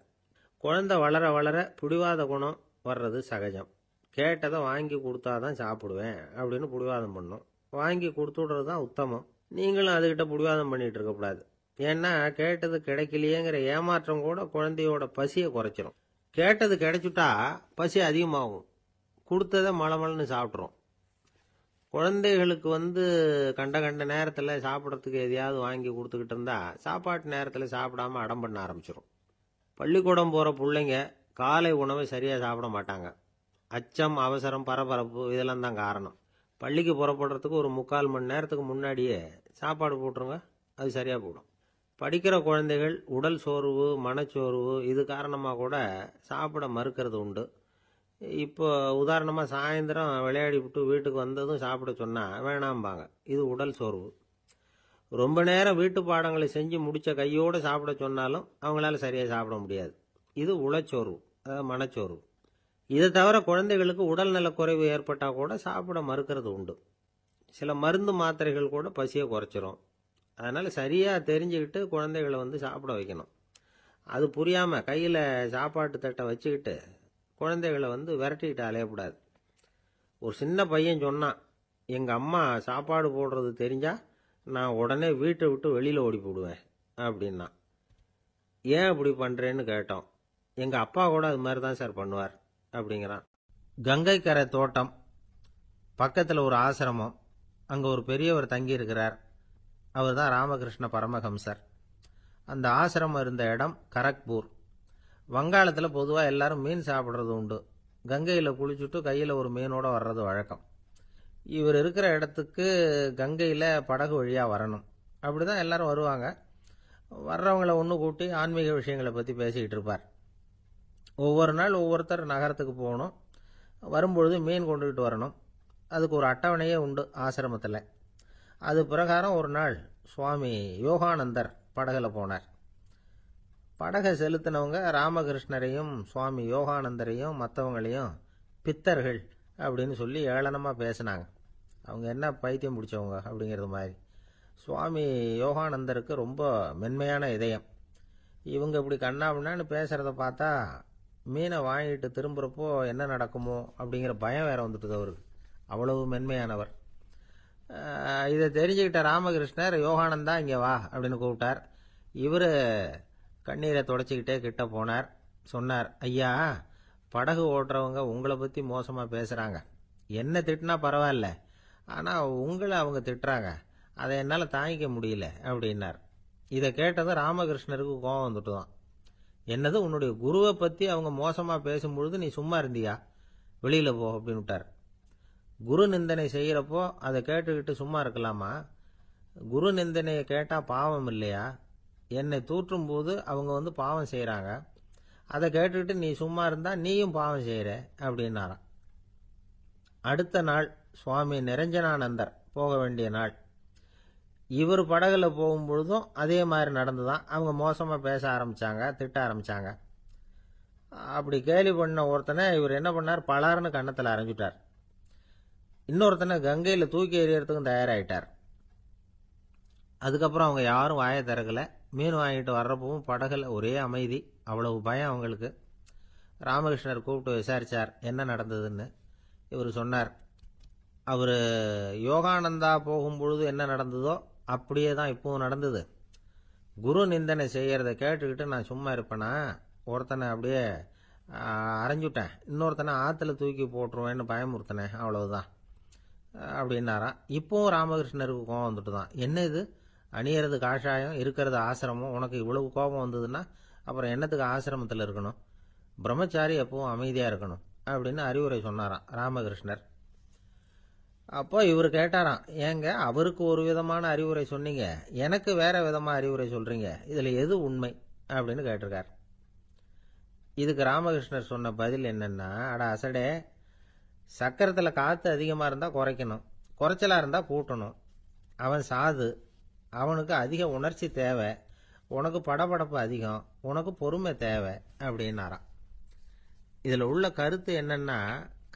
குழந்தை வளர வளர பிடிவாத குணம் வர்றது சகஜம். கேட்டதை வாங்கி கொடுத்தாதான் சாப்பிடுவேன் அப்படின்னு பிடிவாதம் பண்ணும். வாங்கி கொடுத்துடுறது தான் உத்தமம். நீங்களும் அதுகிட்ட பிடிவாதம் பண்ணிகிட்டு இருக்கக்கூடாது. ஏன்னா கேட்டது கிடைக்கலையேங்கிற ஏமாற்றம் கூட குழந்தையோட பசியை குறைச்சிரும். கேட்டது கிடைச்சுட்டா பசி அதிகமாகும். கொடுத்ததை மலமலன்னு சாப்பிட்றோம். குழந்தைகளுக்கு கண்ட கண்ட நேரத்தில் சாப்பிட்றதுக்கு எதையாவது வாங்கி கொடுத்துக்கிட்டு இருந்தால் சாப்பாட்டு நேரத்தில் சாப்பிடாம அடம் பண்ண ஆரம்பிச்சிடும். பள்ளிக்கூடம் போகிற பிள்ளைங்க காலை உணவை சரியாக சாப்பிட மாட்டாங்க. அச்சம், அவசரம், பரபரப்பு இதெல்லாம் தான் காரணம். பள்ளிக்கு புறப்படுறதுக்கு ஒரு 3/4 மணி நேரத்துக்கு முன்னாடியே சாப்பாடு போட்டுருங்க, அது சரியாக போடும். படிக்கிற குழந்தைகள் உடல் சோர்வு, மனச்சோர்வு இது காரணமாக கூட சாப்பிட மறுக்கிறது உண்டு. இப்போ உதாரணமாக சாயந்தரம் விளையாடி விட்டு வீட்டுக்கு வந்ததும் சாப்பிட சொன்னால் வேணாம்பாங்க. இது உடல் சோர்வு. ரொம்ப நேரம் வீட்டு பாடங்களை செஞ்சு முடித்த கையோடு சாப்பிட சொன்னாலும் அவங்களால சரியாக சாப்பிட முடியாது. இது உளச்சோர்வு, அதாவது மனச்சோர்வு. இதை தவிர குழந்தைகளுக்கு உடல் நலக்குறைவு ஏற்பட்டால் கூட சாப்பிட மறுக்கிறது உண்டு. சில மருந்து மாத்திரைகள் கூட பசியை குறைச்சிரும். அதனால் சரியாக தெரிஞ்சுக்கிட்டு குழந்தைகளை சாப்பிட வைக்கணும். அது புரியாமல் கையில் சாப்பாட்டு தட்டை வச்சுக்கிட்டு குழந்தைகளை விரட்டிக்கிட்டு அலையக்கூடாது. ஒரு சின்ன பையன் சொன்னான், எங்கள் அம்மா சாப்பாடு போடுறது தெரிஞ்சால் நான் உடனே வீட்டை விட்டு வெளியில் ஓடி போடுவேன் அப்படின்னா. ஏன் அப்படி பண்ணுறேன்னு கேட்டோம். எங்கள் அப்பா கூட அது மாதிரி தான் சார் பண்ணுவார் அப்படிங்கிறான். கங்கை கரை தோட்டம் பக்கத்தில் ஒரு ஆசிரமம். அங்கே ஒரு பெரியவர் தங்கியிருக்கிறார். அவர் தான் ராமகிருஷ்ண பரமஹம்சர். அந்த ஆசிரமம் இருந்த இடம் கரக்பூர். வங்காளத்தில் பொதுவாக எல்லாரும் மீன் சாப்பிட்றது உண்டு. கங்கையில் குளிச்சுட்டு கையில் ஒரு மீனோடு வர்றது வழக்கம். இவர் இருக்கிற இடத்துக்கு கங்கையில் படகு வழியாக வரணும். அப்படி தான் எல்லாரும் வருவாங்க. வர்றவங்கள ஒன்று கூட்டி ஆன்மீக விஷயங்களை பற்றி பேசிக்கிட்டு இருப்பார். ஒவ்வொரு நாள் ஒவ்வொருத்தர் நகரத்துக்கு போகணும். வரும்பொழுது மீன் கொண்டுகிட்டு வரணும். அதுக்கு ஒரு அட்டவணையே உண்டு ஆசிரமத்தில். அது பிரகாரம் ஒரு நாள் சுவாமி யோகானந்தர் படகுல போனார். படகை செலுத்தினவங்க ராமகிருஷ்ணரையும் சுவாமி யோகானந்தரையும் மற்றவங்களையும் பித்தர்கள் அப்படின்னு சொல்லி ஏளனமாக பேசினாங்க. அவங்க என்ன பைத்தியம் பிடிச்சவங்க அப்படிங்கிறது மாதிரி. சுவாமி யோகானந்தருக்கு ரொம்ப மென்மையான இதயம். இவங்க இப்படி கண்ணாபின்னான்னு பேசுகிறத பார்த்தா மீனை வாங்கிட்டு திரும்புகிறப்போ என்ன நடக்குமோ அப்படிங்கிற பயம் வேற வந்துட்டுது அவருக்கு. அவ்வளவு மென்மையானவர். இதை தெரிஞ்சுக்கிட்ட ராமகிருஷ்ணர், யோகானந்தா இங்கே வா அப்படின்னு கூப்பிட்டார். இவர் கண்ணீரை தொடச்சிக்கிட்டே கிட்ட போனார். சொன்னார், ஐயா, படகு ஓட்டுறவங்க உங்களை பற்றி மோசமாக பேசுகிறாங்க. என்ன திட்டினா பரவாயில்ல, ஆனால் உங்களை அவங்க திட்டுறாங்க. அதை என்னால் தாங்கிக்க முடியல அப்படின்னார். இதை கேட்டதும் ராமகிருஷ்ணருக்கு கோபம் வந்துட்டு தான். என்னது, உன்னுடைய குருவை பற்றி அவங்க மோசமாக பேசும்பொழுது நீ சும்மா இருந்தியா? வெளியில் போ அப்படின்னு விட்டார். குரு நிந்தனை செய்கிறப்போ அதை கேட்டுக்கிட்டு சும்மா இருக்கலாமா? குரு நிந்தனையை கேட்டால் பாவம் இல்லையா? என்னை தூற்றும் போது அவங்க பாவம் செய்கிறாங்க. அதை கேட்டுக்கிட்டு நீ சும்மா இருந்தால் நீயும் பாவம் செய்கிற அப்படின்னாராம். அடுத்த நாள் சுவாமி நிரஞ்சனானந்தர் போக வேண்டிய நாள். இவர் படகுல போகும்பொழுதும் அதே மாதிரி நடந்துதான். அவங்க மோசமாக பேச ஆரம்பித்தாங்க, திட்ட ஆரம்பித்தாங்க. அப்படி கேலி பண்ண ஒருத்தனை இவர் என்ன பண்ணார், பலார்னு கன்னத்தில் அரைஞ்சிட்டார். இன்னொருத்தனை கங்கையில் தூக்கி எறியறதுக்கும் தயாராகிட்டார். அதுக்கப்புறம் அவங்க யாரும் வாயை திறக்கலை. மீன் வாங்கிட்டு வர்றப்பவும் படகுல ஒரே அமைதி. அவ்வளவு பயம் அவங்களுக்கு. ராமகிருஷ்ணர் கூப்பிட்டு விசாரித்தார் என்ன நடந்ததுன்னு. இவர் சொன்னார், அவர் யோகானந்தா போகும்பொழுது என்ன நடந்ததோ அப்படியே தான் இப்பவும் நடந்தது. குரு நிந்தனை செய்கிறத கேட்டுக்கிட்டு நான் சும்மா இருப்பேனா? ஒருத்தனை அப்படியே அரைஞ்சுட்டேன், இன்னொருத்தனை ஆற்றுல தூக்கி போட்டுருவேன்னு பயமுறுத்தினேன், அவ்வளவுதான் அப்படின்னாராம். இப்போவும் ராமகிருஷ்ணருக்கு கோபம் வந்துட்டு தான். என்ன இது, அணியறது காஷாயம், இருக்கிறது ஆசிரமம், உனக்கு இவ்வளவு கோபம் வந்ததுன்னா அப்புறம் என்னத்துக்கு ஆசிரமத்தில் இருக்கணும்? பிரம்மச்சாரி எப்பவும் அமைதியாக இருக்கணும் அப்படின்னு அறிவுரை சொன்னாராம் ராமகிருஷ்ணர். அப்போ இவர் கேட்டாராம், ஏங்க அவருக்கு ஒரு விதமான அறிவுரை சொன்னீங்க, எனக்கு வேற விதமாக அறிவுரை சொல்கிறீங்க, இதில் எது உண்மை அப்படின்னு கேட்டிருக்கார். இதுக்கு ராமகிருஷ்ணர் சொன்ன பதில் என்னன்னா, அட அசடே, சக்கரத்தில் காற்று அதிகமாக இருந்தால் குறைக்கணும், குறைச்சலாக இருந்தால் கூட்டணும். அவன் சாது, அவனுக்கு அதிக உணர்ச்சி தேவை, உனக்கு படபடப்பு அதிகம், உனக்கு பொறுமை தேவை அப்படின்னாராம். இதில் உள்ள கருத்து என்னன்னா,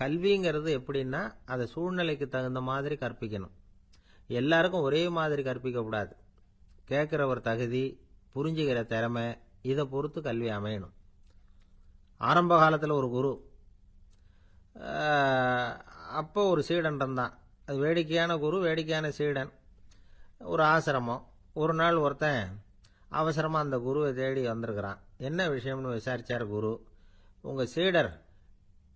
கல்விங்கிறது எப்படின்னா அதை சூழ்நிலைக்கு தகுந்த மாதிரி கற்பிக்கணும். எல்லாருக்கும் ஒரே மாதிரி கற்பிக்கக்கூடாது. கேட்குறவர் தகுதி, புரிஞ்சுக்கிற திறமை, இதை பொறுத்து கல்வி அமையணும். ஆரம்ப காலத்தில் ஒரு குரு, அப்போ ஒரு சீடன் இருந்தான். அது வேடிக்கையான குரு, வேடிக்கையான சீடன். ஒரு ஆசிரமம். ஒரு நாள் ஒருத்தன் அவசரமாக அந்த குருவை தேடி வந்திருக்கிறான். என்ன விஷயம்னு விசாரித்தார் குரு. உங்கள் சீடர்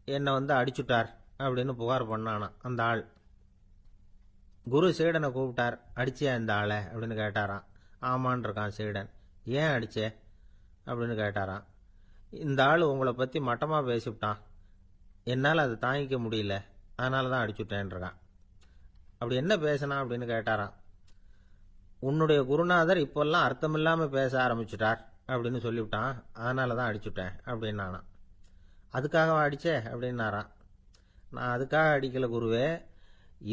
என்னை அடிச்சுட்டார் அப்படின்னு புகார் பண்ணானா அந்த ஆள். குரு சீடனை கூப்பிட்டார். அடிச்சியா இந்த ஆளை அப்படின்னு கேட்டாராம். ஆமான் இருக்கான் சீடன். ஏன் அடிச்சே அப்படின்னு கேட்டாராம். இந்த ஆள் உங்களை பற்றி மட்டமாக பேசிவிட்டான், என்னால் அதை தாங்கிக்க முடியல, அதனால தான் அடிச்சுட்டேன்ருக்கான். அப்படி என்ன பேசினா அப்படின்னு கேட்டாராம். உன்னுடைய குருநாதர் இப்போல்லாம் அர்த்தமில்லாமல் பேச ஆரம்பிச்சுட்டார் அப்படின்னு சொல்லிவிட்டான், அதனால தான் அடிச்சுட்டேன் அப்படின்னானா. அதுக்காக அடிச்சே அப்படின்னாராம். நான் அதுக்காக அடிக்கல குருவே,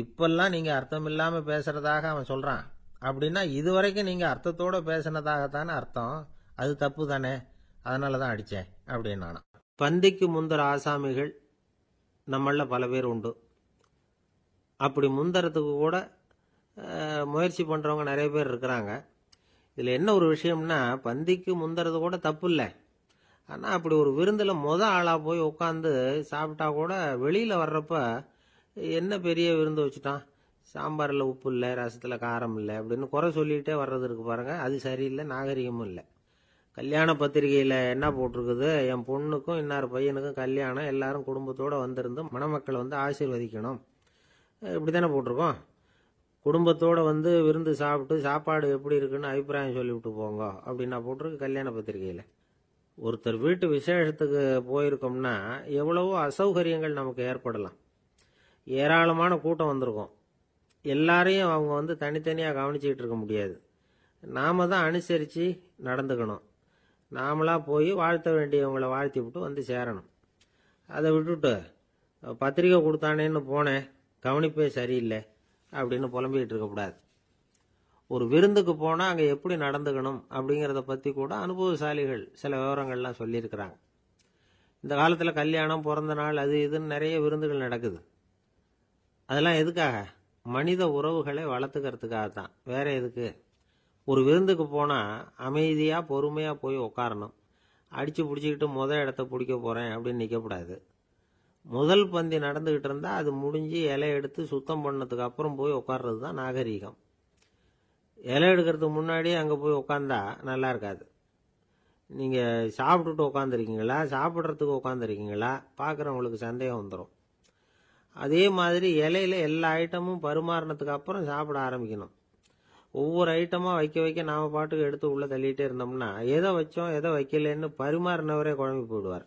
இப்பெல்லாம் நீங்கள் அர்த்தம் இல்லாமல் பேசுறதாக அவன் சொல்கிறான், அப்படின்னா இதுவரைக்கும் நீங்கள் அர்த்தத்தோடு பேசினதாகத்தானே அர்த்தம், அது தப்பு தானே, அதனால தான் அடித்தேன் அப்படின்னானா. பந்திக்கு முந்தர ஆசாமிகள் நம்மள பல பேர் உண்டு. அப்படி முந்தறதுக்கு கூட முயற்சி பண்ணுறவங்க நிறைய பேர் இருக்கிறாங்க. இதில் என்ன ஒரு விஷயம்னா, பந்திக்கு முந்துறது கூட தப்பு இல்லை. ஆனால் அப்படி ஒரு விருந்தில் ஆளாக போய் உட்காந்து சாப்பிட்டா கூட வெளியில் வர்றப்ப என்ன பெரிய விருந்து வச்சுட்டான், சாம்பாரில் உப்பு இல்லை, ரசத்தில் காரம் இல்லை அப்படின்னு குறை சொல்லிகிட்டே வர்றது இருக்கு பாருங்க, அது சரியில்லை, நாகரிகமும் இல்லை. கல்யாண பத்திரிகையில் என்ன போட்டிருக்குது, என் பொண்ணுக்கும் இன்னார் பையனுக்கும் கல்யாணம், எல்லாரும் குடும்பத்தோடு வந்திருந்து மணமக்களை வந்து ஆசீர்வதிக்கணும், இப்படி தானே போட்டிருக்கோம். குடும்பத்தோடு வந்து விருந்து சாப்பிட்டு சாப்பாடு எப்படி இருக்குன்னு அபிப்பிராயம் சொல்லிவிட்டு போங்க அப்படின்னா போட்டிருக்கு கல்யாண பத்திரிகையில். ஒருத்தர் வீட்டு விசேஷத்துக்கு போயிருக்கோம்னா எவ்வளவோ அசௌகரியங்கள் நமக்கு ஏற்படலாம். ஏராளமான கூட்டம் வந்திருக்கும். எல்லாரையும் அவங்க வந்து தனித்தனியாக கவனிச்சிக்கிட்டு இருக்க முடியாது. நாம தான் அனுசரித்து நடந்துக்கணும். நாமளா போய் வாழ்த்த வேண்டியவங்களை வாழ்த்தி விட்டு வந்து சேரணும். அதை விட்டுட்டு பத்திரிக்கை கொடுத்தானேன்னு போனேன், கவனிப்பே சரியில்லை அப்படின்னு புலம்பிக்கிட்டு இருக்கக்கூடாது. ஒரு விருந்துக்கு போனால் அங்கே எப்படி நடந்துக்கணும் அப்படிங்கிறத பற்றி கூட அனுபவசாலிகள் சில விவரங்கள்லாம் சொல்லியிருக்கிறாங்க. இந்த காலத்தில் கல்யாணம், பிறந்த நாள், அது இதுன்னு நிறைய விருந்துகள் நடக்குது. அதெல்லாம் எதுக்காக? மனித உறவுகளை வளர்த்துக்கிறதுக்காக தான், வேற எதுக்கு? ஒரு விருந்துக்கு போனால் அமைதியாக பொறுமையாக போய் உட்காரணும். அடித்து பிடிச்சிக்கிட்டு இடத்த பிடிக்க போகிறேன் அப்படின்னு நிற்கக்கூடாது. முதல் பந்தி நடந்துக்கிட்டு இருந்தால் அது முடிஞ்சு இலை எடுத்து சுத்தம் பண்ணதுக்கு அப்புறம் போய் உட்கார்றது தான் நாகரீகம். இலை எடுக்கிறதுக்கு முன்னாடியே அங்கே போய் உட்காந்தா நல்லா இருக்காது. நீங்கள் சாப்பிட்டுட்டு உட்காந்துருக்கீங்களா, சாப்பிட்றதுக்கு உட்காந்துருக்கீங்களா, பார்க்குறவங்களுக்கு சந்தேகம் வந்துடும். அதே மாதிரி இலையில எல்லா ஐட்டமும் பரிமாறினதுக்கு அப்புறம் சாப்பிட ஆரம்பிக்கணும். ஒவ்வொரு ஐட்டமாக வைக்க வைக்க நாம் பாட்டுக்கு எடுத்து உள்ளே தள்ளிகிட்டே இருந்தோம்னா எதை வச்சோம் எதை வைக்கலன்னு பரிமாறினவரே குழம்பி போயிடுவார்.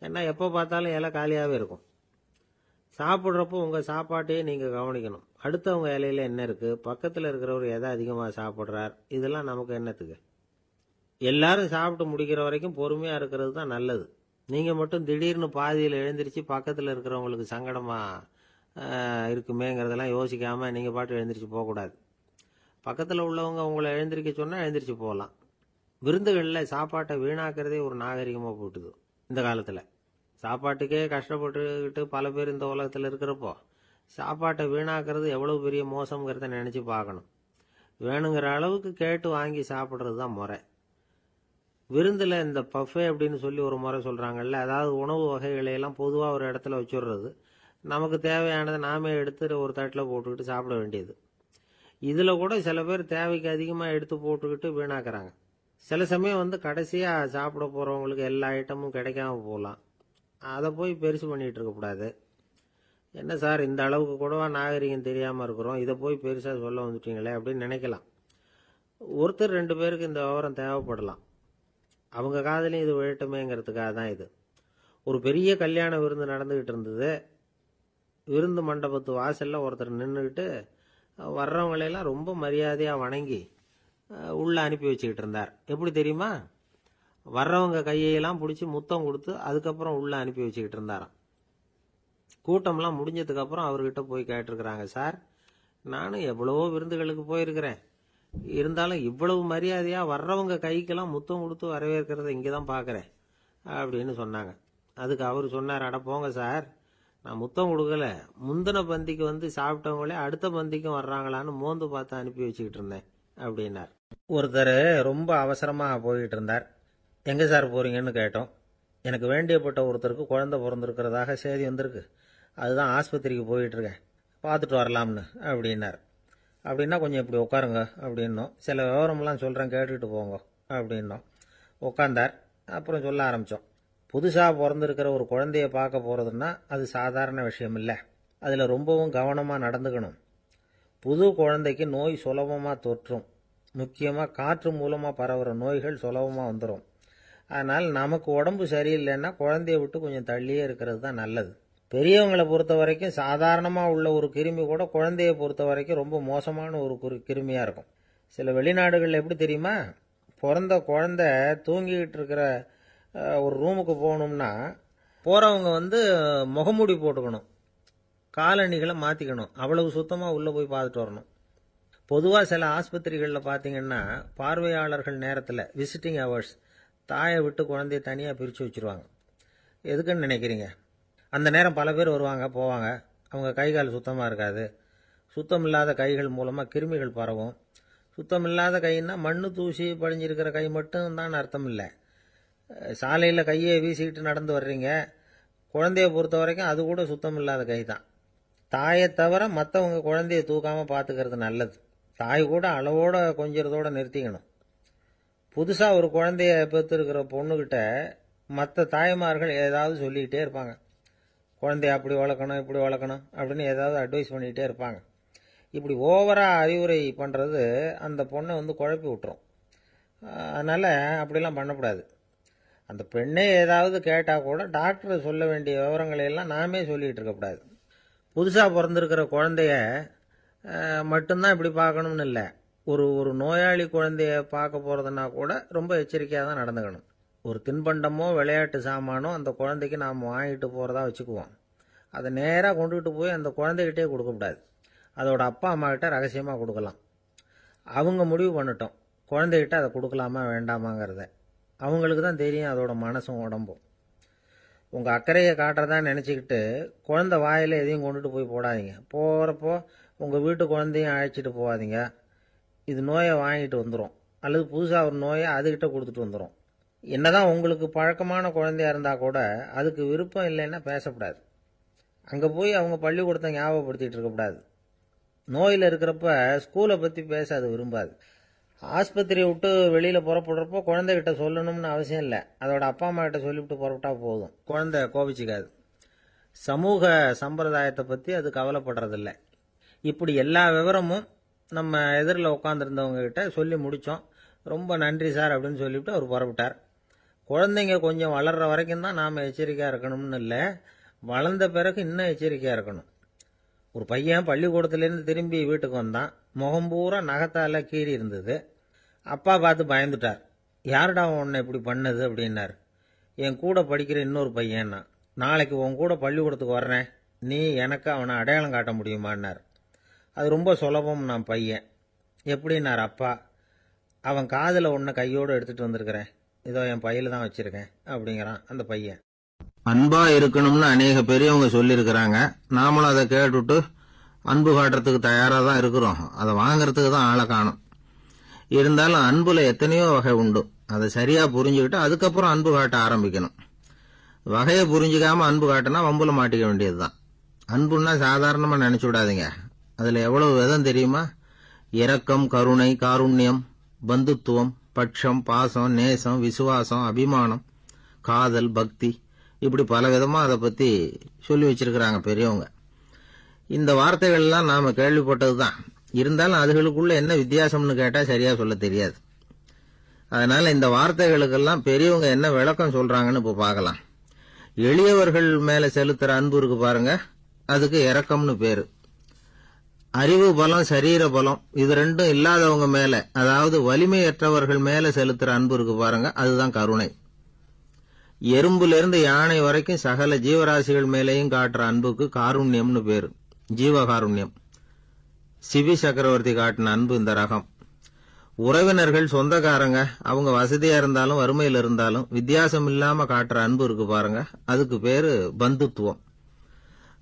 ஏன்னா எப்போ பார்த்தாலும் இலை காலியாகவே இருக்கும். சாப்பிட்றப்போ உங்கள் சாப்பாட்டையே நீங்கள் கவனிக்கணும். அடுத்தவங்க இலையில என்ன இருக்குது, பக்கத்தில் இருக்கிறவர் எதை அதிகமாக சாப்பிட்றார், இதெல்லாம் நமக்கு என்னத்துக்கு? எல்லாரும் சாப்பிட்டு முடிக்கிற வரைக்கும் பொறுமையாக இருக்கிறது தான் நல்லது. நீங்கள் மட்டும் திடீர்னு பாதியில் எழுந்திரிச்சு பக்கத்தில் இருக்கிறவங்களுக்கு சங்கடமாக இருக்குமேங்கிறதெல்லாம் யோசிக்காமல் நீங்கள் பாட்டு எழுந்திரிச்சு போகக்கூடாது. பக்கத்தில் உள்ளவங்க உங்களை எழுந்திரிக்க சொன்னால் எழுந்திரிச்சு போகலாம். விருந்துகளில் சாப்பாட்டை வீணாக்கிறதே ஒரு நாகரிகமாக போட்டுது. இந்த காலத்தில் சாப்பாட்டுக்கே கஷ்டப்பட்டுக்கிட்டு பல பேர் இந்த உலகத்தில் இருக்கிறப்போ சாப்பாட்டை வீணாக்கிறது எவ்வளோ பெரிய மோசங்கிறத நினச்சி பார்க்கணும். வேணுங்கிற அளவுக்கு கேட்டு வாங்கி சாப்பிட்றது தான் முறை. விருந்தில் இந்த பஃபே அப்படின்னு சொல்லி ஒரு முறை சொல்கிறாங்கல்ல, அதாவது உணவு வகைகளையெல்லாம் பொதுவாக ஒரு இடத்துல வச்சுடுறது, நமக்கு தேவையானதை நாமே எடுத்து ஒரு தட்டில் போட்டுக்கிட்டு சாப்பிட வேண்டியது. இதில் கூட சில பேர் தேவைக்கு அதிகமாக எடுத்து போட்டுக்கிட்டு வீணாக்குறாங்க. சில சமயம் வந்து கடைசியாக சாப்பிட போகிறவங்களுக்கு எல்லா ஐட்டமும் கிடைக்காம போகலாம். அதை போய் பெருசு பண்ணிகிட்டு இருக்கக்கூடாது. என்ன சார், இந்த அளவுக்கு கூடவா நாகரிகம் தெரியாமல் இருக்கிறோம், இதை போய் பெருசாக சொல்ல வந்துட்டீங்களே அப்படின்னு நினைக்கலாம். ஒருத்தர் 2 பேருக்கு இந்த விவரம் தேவைப்படலாம். அவங்க காதலையும் இது விழட்டுமேங்கிறதுக்காக தான் இது. ஒரு பெரிய கல்யாண விருந்து நடந்துக்கிட்டு இருந்தது. விருந்து மண்டபத்து வாசலில் ஒருத்தர் நின்றுக்கிட்டு வர்றவங்களையெல்லாம் ரொம்ப மரியாதையாக வணங்கி உள்ளே அனுப்பி வச்சுக்கிட்டு இருந்தார். எப்படி தெரியுமா? வர்றவங்க கையெல்லாம் பிடிச்சி முத்தம் கொடுத்து அதுக்கப்புறம் உள்ளே அனுப்பி வச்சுக்கிட்டு இருந்தாராம். கூட்டம்லாம் முடிஞ்சதுக்கப்புறம் அவர்கிட்ட போய் கேட்டிருக்கிறாங்க, சார், நானும் எவ்வளவோ விருந்துகளுக்கு போயிருக்கிறேன், இருந்தாலும் இவ்வளவு மரியாதையாக வர்றவங்க கைக்கெல்லாம் முத்தம் கொடுத்து வரவேற்கிறத இங்கே தான் பார்க்குறேன் அப்படின்னு சொன்னாங்க. அதுக்கு அவர் சொன்னார், அட போங்க சார், நான் முத்தம் கொடுக்கல, முந்தின பந்திக்கு வந்து சாப்பிட்டவங்களே அடுத்த பந்திக்கும் வர்றாங்களான்னு மோந்து பார்த்து அனுப்பி வச்சுக்கிட்டு இருந்தேன் அப்படின்னார். ஒருத்தர் ரொம்ப அவசரமாக போய்கிட்டு இருந்தார். எங்கே சார் போகிறீங்கன்னு கேட்டோம். எனக்கு வேண்டியப்பட்ட ஒருத்தருக்கு குழந்தை பிறந்திருக்கிறதாக செய்தி வந்திருக்கு, அதுதான் ஆஸ்பத்திரிக்கு போயிட்டுருக்கேன், பார்த்துட்டு வரலாம்னு அப்படின்னார். அப்படின்னா கொஞ்சம் இப்படி உட்காருங்க அப்படின்னோம். சில விவரம்லாம் சொல்கிறேன், கேட்டுக்கிட்டு போங்க அப்படின்னோம். உட்காந்தார். அப்புறம் சொல்ல ஆரம்பித்தோம். புதுசாக பிறந்திருக்கிற ஒரு குழந்தைய பார்க்க போகிறதுன்னா அது சாதாரண விஷயம் இல்லை. அதில் ரொம்பவும் கவனமாக நடந்துக்கணும். புது குழந்தைக்கு நோய் சுலபமாக தொற்றும். முக்கியமாக காற்று மூலமாக பரவுகிற நோய்கள் சுலபமாக வந்துடும். அதனால் நமக்கு உடம்பு சரியில்லைன்னா குழந்தைய விட்டு கொஞ்சம் தள்ளியே இருக்கிறது தான் நல்லது. பெரியவங்களை பொறுத்த வரைக்கும் சாதாரணமாக உள்ள ஒரு கிருமி கூட குழந்தைய பொறுத்த வரைக்கும் ரொம்ப மோசமான ஒரு கிருமியாக இருக்கும். சில வெளிநாடுகளில் எப்படி தெரியுமா, பிறந்த குழந்தை தூங்கிக்கிட்டு இருக்கிற ஒரு ரூமுக்கு போகணும்னா போகிறவங்க வந்து முகமூடி போட்டுக்கணும், காலணிகளை மாற்றிக்கணும், அவ்வளவு சுத்தமாக உள்ளே போய் பார்த்துட்டு வரணும். பொதுவாக சில ஆஸ்பத்திரிகளில் பார்த்தீங்கன்னா பார்வையாளர்கள் நேரத்தில் விசிட்டிங் ஹவர்ஸ் தாயை விட்டு குழந்தைய தனியாக பிரித்து வச்சுருவாங்க. எதுக்குன்னு நினைக்கிறீங்க? அந்த நேரம் பல பேர் வருவாங்க போவாங்க, அவங்க கை கால் சுத்தமாக இருக்காது, சுத்தமில்லாத கைகள் மூலமா கிருமிகள் பரவும். சுத்தமில்லாத கைன்னா மண்ணு தூசி படிஞ்சிருக்கிற கை மட்டும் தான் அர்த்தம் இல்லை. சாலையில் கையை வீசிக்கிட்டு நடந்து வர்றீங்க, குழந்தைய பொறுத்த வரைக்கும் அது கூட சுத்தமில்லாத கை தான். தாயை தவிர மற்றவங்க குழந்தைய தூக்காமல் பார்த்துக்கிறது நல்லது. தாய் கூட அளவோட கொஞ்சிறதோட நிறுத்திக்கணும். புதுசாக ஒரு குழந்தைய பெற்றிருக்கிற பொண்ணுக்கிட்ட மற்ற தாய்மார்கள் ஏதாவது சொல்லிக்கிட்டே இருப்பாங்க. குழந்தைய அப்படி வளர்க்கணும், இப்படி வளர்க்கணும் அப்படின்னு ஏதாவது அட்வைஸ் பண்ணிக்கிட்டே இருப்பாங்க. இப்படி ஓவராக அறிவுரை பண்ணுறது அந்த பொண்ணை குழப்பி விட்டுரும். அதனால் அப்படிலாம் பண்ணக்கூடாது. அந்த பெண்ணே ஏதாவது கேட்டால் கூட டாக்டர் சொல்ல வேண்டிய விவரங்களை எல்லாம் நாமே சொல்லிகிட்டு இருக்கக்கூடாது. புதுசாக பிறந்திருக்கிற குழந்தைய மட்டும்தான் இப்படி பார்க்கணும்னு இல்லை. ஒரு நோயாளி குழந்தைய பார்க்க போகிறதுனா கூட ரொம்ப எச்சரிக்கையாக தான் நடந்துக்கணும். ஒரு தின்பண்டமோ விளையாட்டு சாமானோ அந்த குழந்தைக்கு நாம் வாங்கிட்டு போகிறதா வச்சுக்குவோம். அதை நேராக கொண்டுகிட்டு போய் அந்த குழந்தைகிட்டே கொடுக்கக்கூடாது. அதோட அப்பா அம்மா கிட்ட ரகசியமாக கொடுக்கலாம். அவங்க முடிவு பண்ணட்டும் குழந்தைகிட்ட அதை கொடுக்கலாமா வேண்டாமாங்கிறத. அவங்களுக்கு தான் தெரியும் அதோட மனசும் உடம்பும். உங்கள் அக்கறையை காட்டுறதா நினச்சிக்கிட்டு குழந்தை வாயில் எதையும் கொண்டுட்டு போய் போடாதீங்க. போகிறப்போ உங்கள் வீட்டு குழந்தையும் அழைச்சிட்டு போகாதீங்க. இது நோயை வாங்கிட்டு வந்துடும், அல்லது புதுசாக ஒரு நோயை அதுகிட்ட கொடுத்துட்டு வந்துடும். என்னதான் உங்களுக்கு பழக்கமான குழந்தையா இருந்தால் கூட அதுக்கு விருப்பம் இல்லைன்னா பேசக்கூடாது. அங்கே போய் அவங்க பள்ளிக்கூடத்தை ஞாபகப்படுத்திகிட்டு இருக்கக்கூடாது. நோயில் இருக்கிறப்ப ஸ்கூலை பற்றி பேச அது விரும்பாது. ஆஸ்பத்திரியை விட்டு வெளியில் புறப்படுறப்போ குழந்தைகிட்ட சொல்லணும்னு அவசியம் இல்லை. அதோட அப்பா அம்மா கிட்ட சொல்லிவிட்டு புறப்பட்டா போதும். குழந்தை கோபிச்சிக்காது. சமூக சம்பிரதாயத்தை பற்றி அது கவலைப்படுறதில்லை. இப்படி எல்லா விவரமும் நம்ம எதிரில் உட்காந்துருந்தவங்க கிட்ட சொல்லி முடித்தோம். ரொம்ப நன்றி சார் அப்படின்னு சொல்லிவிட்டு அவர் புறப்பட்டார். குழந்தைங்க கொஞ்சம் வளர்கிற வரைக்கும் தான் நாம் எச்சரிக்கையாக இருக்கணும்னு இல்லை, வளர்ந்த பிறகு இன்னும் எச்சரிக்கையாக இருக்கணும். ஒரு பையன் பள்ளிக்கூடத்துலேருந்து திரும்பி வீட்டுக்கு வந்தான். முகம் பூரா நகத்தால் கீறி இருந்தது. அப்பா பார்த்து பயந்துட்டார். யாருடா உன்னை இப்படி பண்ணது அப்படின்னார். என் கூட படிக்கிற இன்னொரு பையன்னா. நாளைக்கு உன் கூட பள்ளிக்கூடத்துக்கு வர்றேன், நீ எனக்கு அவனை அடையாளம் காட்ட முடியுமான்னார். அது ரொம்ப சுலபம் நான் பையன். எப்படின்னார் அப்பா. அவன் காதில் ஒன்று கையோடு எடுத்துகிட்டு வந்திருக்கிறேன், இதோ என் பையில தான் வச்சிருக்கேன் அப்படிங்கிறான் அந்த பையன். அன்பா இருக்கணும்னு அநேக பெரியவங்க சொல்லியிருக்கிறாங்க. நாமளும் அதை கேட்டுட்டு அன்பு காட்டுறதுக்கு தயாராக தான் இருக்கிறோம். அதை வாங்கறதுக்கு தான் ஆளை காணும். இருந்தாலும் அன்புல எத்தனையோ வகை உண்டு. அதை சரியா புரிஞ்சுக்கிட்டு அதுக்கப்புறம் அன்பு காட்ட ஆரம்பிக்கணும். வகையை புரிஞ்சுக்காம அன்பு காட்டினா வம்புல மாட்டிக்க வேண்டியதுதான். அன்புன்னா சாதாரணமா நினைச்சு விடாதீங்க. அதுல எவ்வளவு விதம் தெரியுமா? இரக்கம், கருணை, காருண்யம், பந்துத்துவம், பட்சம், பாசம், நேசம், விசுவாசம், அபிமானம், காதல், பக்தி, இப்படி பல விதமா அதை பத்தி சொல்லி வச்சிருக்கிறாங்க பெரியவங்க. இந்த வார்த்தைகள்லாம் நாம கேள்விப்பட்டதுதான். இருந்தாலும் அதுகளுக்குள்ள என்ன வித்தியாசம்னு கேட்டா சரியா சொல்ல தெரியாது. அதனால இந்த வார்த்தைகளுக்கெல்லாம் பெரியவங்க என்ன விளக்கம் சொல்றாங்கன்னு இப்ப பார்க்கலாம். எளியவர்கள் மேல செலுத்துற அன்பு இருக்கு பாருங்க, அதுக்கு இரக்கம்னு பேரு. அறிவு பலம், சரீர பலம், இது ரெண்டும் இல்லாதவங்க மேல, அதாவது வலிமையற்றவர்கள் மேல செலுத்துற அன்பு இருக்கு பாருங்க, அதுதான் கருணை. எறும்புல இருந்து யானை வரைக்கும் சகல ஜீவராசிகள் மேலேயும் காட்டுற அன்புக்கு காருண்யம்னு பேரு, ஜீவகாருண்யம். சிவி சக்கரவர்த்தி காட்டின அன்பு இந்த ரகம். உறவினர்கள், சொந்தக்காரங்க, அவங்க வசதியா இருந்தாலும் வறுமையில் இருந்தாலும் வித்தியாசம் இல்லாம காட்டுற அன்பு இருக்கு பாருங்க, அதுக்கு பேரு பந்துத்துவம்.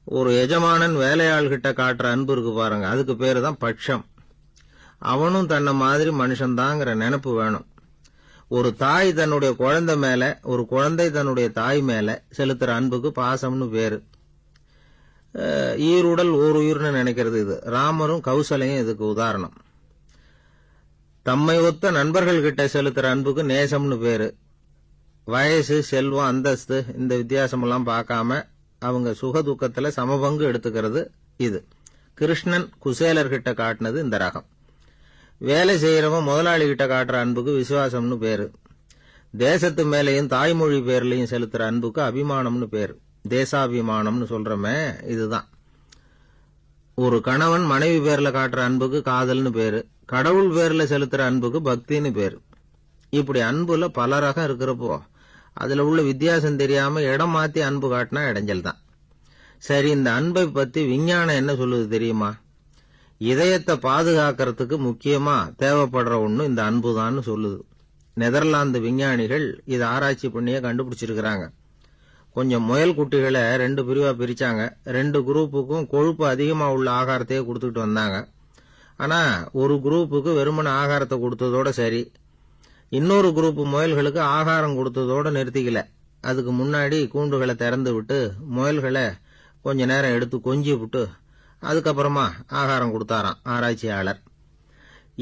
ஒரு எஜமானன் வேலையாள்கிட்ட காட்டுற அன்பு இருக்கு பாருங்க, அதுக்கு பேரு தான் பட்சம். அவனும் தன்னை மாதிரி மனுஷன்தாங்கிற நினைப்பு வேணும். ஒரு தாய் தன்னுடைய குழந்தை மேல, ஒரு குழந்தை தன்னுடைய தாய் மேல செலுத்துற அன்புக்கு பாசம்னு பேரு. ஈருடல் ஓர் உயிர்னு நினைக்கிறது இது. ராமரும் கௌசலையும் இதுக்கு உதாரணம். தம்மை ஒத்த நண்பர்கள் கிட்ட செலுத்துற அன்புக்கு நேசம்னு பேரு. வயசு, செல்வம், அந்தஸ்து இந்த வித்தியாசமெல்லாம் பார்க்காம அவங்க சுக துக்கத்துல சமபங்கு எடுத்துக்கிறது இது. கிருஷ்ணன் குசேலர்கிட்ட காட்டினது இந்த ரகம். வேலை செய்யறவன் முதலாளி கிட்ட காட்டுற அன்புக்கு விசுவாசம்னு பேரு. தேசத்து மேலையும் தாய்மொழி பேர்லையும் செலுத்துற அன்புக்கு அபிமானம்னு பேரு. தேசாபிமானம்னு சொல்றமே இதுதான். ஒரு கணவன் மனைவி பேர்ல காட்டுற அன்புக்கு காதல்னு பேரு. கடவுள் பேர்ல செலுத்துற அன்புக்கு பக்தின்னு பேரு. இப்படி அன்புல பல ரகம் இருக்கிறப்போ அதுல உள்ள வித்தியாசம் தெரியாம இடம் மாத்தி அன்பு காட்டினா இடைஞ்சல் தான். சரி, இந்த அன்பை பத்தி விஞ்ஞானம் என்ன சொல்லுது தெரியுமா? இதயத்தை பாதுகாக்கிறதுக்கு முக்கியமா தேவைப்படுற ஒண்ணு இந்த அன்புதான்னு சொல்லுது. நெதர்லாந்து விஞ்ஞானிகள் இதை ஆராய்ச்சி பண்ணியே கண்டுபிடிச்சிருக்கிறாங்க. கொஞ்சம் முயல் குட்டிகளை 2 பிரிவா பிரிச்சாங்க. 2 குரூப்புக்கும் கொழுப்பு அதிகமா உள்ள ஆகாரத்தையே கொடுத்துட்டு வந்தாங்க. ஆனா ஒரு குரூப்புக்கு வெறுமன ஆகாரத்தை கொடுத்ததோட சரி, இன்னொரு குரூப் முயல்களுக்கு ஆகாரம் கொடுத்ததோட நிறுத்திக்கல. அதுக்கு முன்னாடி கூண்டுகளை திறந்து விட்டு முயல்களை கொஞ்ச நேரம் எடுத்து கொஞ்சி விட்டு அதுக்கப்புறமா ஆகாரம் கொடுத்தாராம் ஆராய்ச்சியாளர்.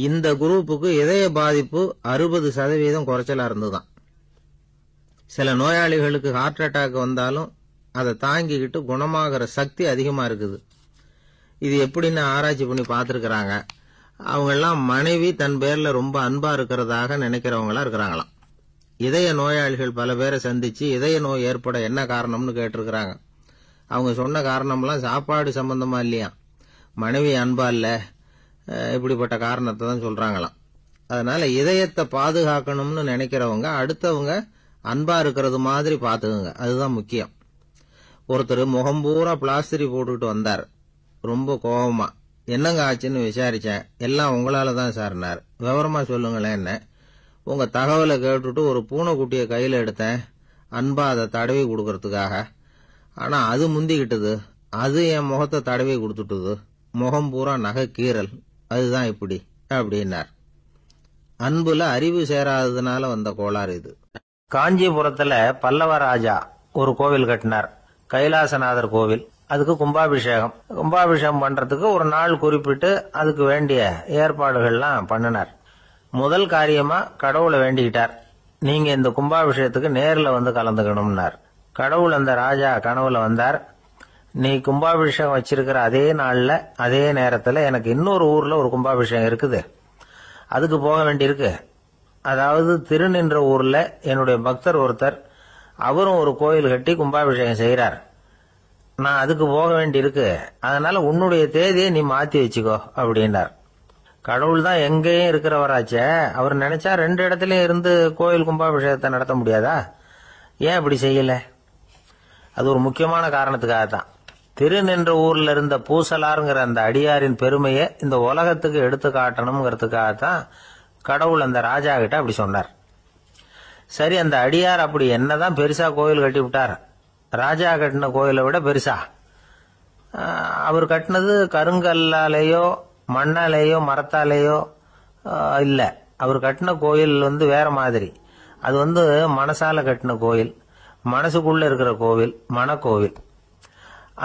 இந்த குரூப்புக்கு இதய பாதிப்பு 60% குறைச்சலா இருந்துதான். சில நோயாளிகளுக்கு ஹார்ட் அட்டாக் வந்தாலும் அதை தாங்கிக்கிட்டு குணமாகிற சக்தி அதிகமா இருக்குது. இது எப்படின்னு ஆராய்ச்சி பண்ணி பார்த்திருக்கிறாங்க. அவங்க எல்லாம் மனைவி தன் பேர்ல ரொம்ப அன்பா இருக்கிறதாக நினைக்கிறவங்களா இருக்கிறாங்களாம். இதய நோயாளிகள் பல பேரை சந்திச்சு இதய நோய் ஏற்பட என்ன காரணம்னு கேட்டிருக்கிறாங்க. அவங்க சொன்ன காரணம்லாம் சாப்பாடு சம்பந்தமா இல்லையா, மனைவி அன்பா இல்ல, இப்படிப்பட்ட காரணத்தை தான் சொல்றாங்களாம். அதனால இதயத்தை பாதுகாக்கணும்னு நினைக்கிறவங்க அடுத்தவங்க அன்பா இருக்கிறது மாதிரி பாத்துக்குங்க, அதுதான் முக்கியம். ஒருத்தர் முகம் பூரா பிளாஸ்டரி போட்டுக்கிட்டு வந்தார், ரொம்ப கோபமா. என்னங்க ஆச்சுன்னு விசாரிச்சேன். எல்லாம் உங்களால தான் சார்னார். விவரமா சொல்லுங்களேன். என்ன உங்க தகவலை கேட்டுட்டு ஒரு பூனைக்குட்டியை கையில எடுத்தேன், அன்பா அதை தடவி கொடுக்கறதுக்காக. ஆனா அது முந்திக்கிட்டது, அது என் முகத்தை தடவி கொடுத்துட்டுது, முகம் பூரா நகை கீறல், அதுதான் இப்படி அப்படின்னார். அன்புல அறிவு சேராததுனால வந்த கோளாறு இது. காஞ்சிபுரத்துல பல்லவ ராஜா ஒரு கோவில் கட்டினார், கைலாசநாதர் கோவில். அதுக்கு கும்பாபிஷேகம் பண்றதுக்கு ஒரு நாள் குறிப்பிட்டு அதுக்கு வேண்டிய ஏற்பாடுகள்லாம் பண்ணினார். முதல் காரியமா கடவுளை வேண்டிக்கிட்டார், நீங்க இந்த கும்பாபிஷேகத்துக்கு நேர்ல வந்து கலந்துக்கணும்னார். கடவுள் அந்த ராஜா கனவுல வந்தார். நீ கும்பாபிஷேகம் வச்சிருக்கிற அதே நாள்ல அதே நேரத்துல எனக்கு இன்னொரு ஊர்ல ஒரு கும்பாபிஷேகம் இருக்குது, அதுக்கு போக வேண்டியிருக்கு. அதாவது திருநின்ற ஊர்ல என்னுடைய பக்தர் ஒருத்தர், அவரும் ஒரு கோயில் கட்டி கும்பாபிஷேகம் செய்யறார், நான் அதுக்கு போக வேண்டியிருக்கு, அதனால உன்னுடைய தேதியை நீ மாத்தி வச்சுக்கோ அப்படின்னார். கடவுள் தான் எங்கேயும் இருக்கிறவராச்சே, அவர் நினைச்சா 2 இடத்துலயும் இருந்து கோயில் கும்பாபிஷேகத்தை நடத்த முடியாதா? ஏன் அப்படி செய்யல? அது ஒரு முக்கியமான காரணத்துக்காகத்தான். திருநின்ற ஊர்ல இருந்த பூசலாருங்கிற அந்த அடியாரின் பெருமையை இந்த உலகத்துக்கு எடுத்து காட்டணுங்கிறதுக்காகத்தான் கடவுள் அந்த ராஜா கிட்ட அப்படி சொன்னார். சரி, அந்த அடியார் அப்படி என்னதான் பெருசா கோயில் கட்டி விட்டார்? ராஜா கட்டின கோயிலை விட பெருசா? அவர் கட்டினது கருங்கல்லாலேயோ மண்ணாலேயோ மரத்தாலேயோ இல்ல. அவர் கட்டின கோயில் வேற மாதிரி. அது மனசால கட்டின கோயில், மனசுக்குள்ள இருக்கிற கோவில், மனக்கோவில்.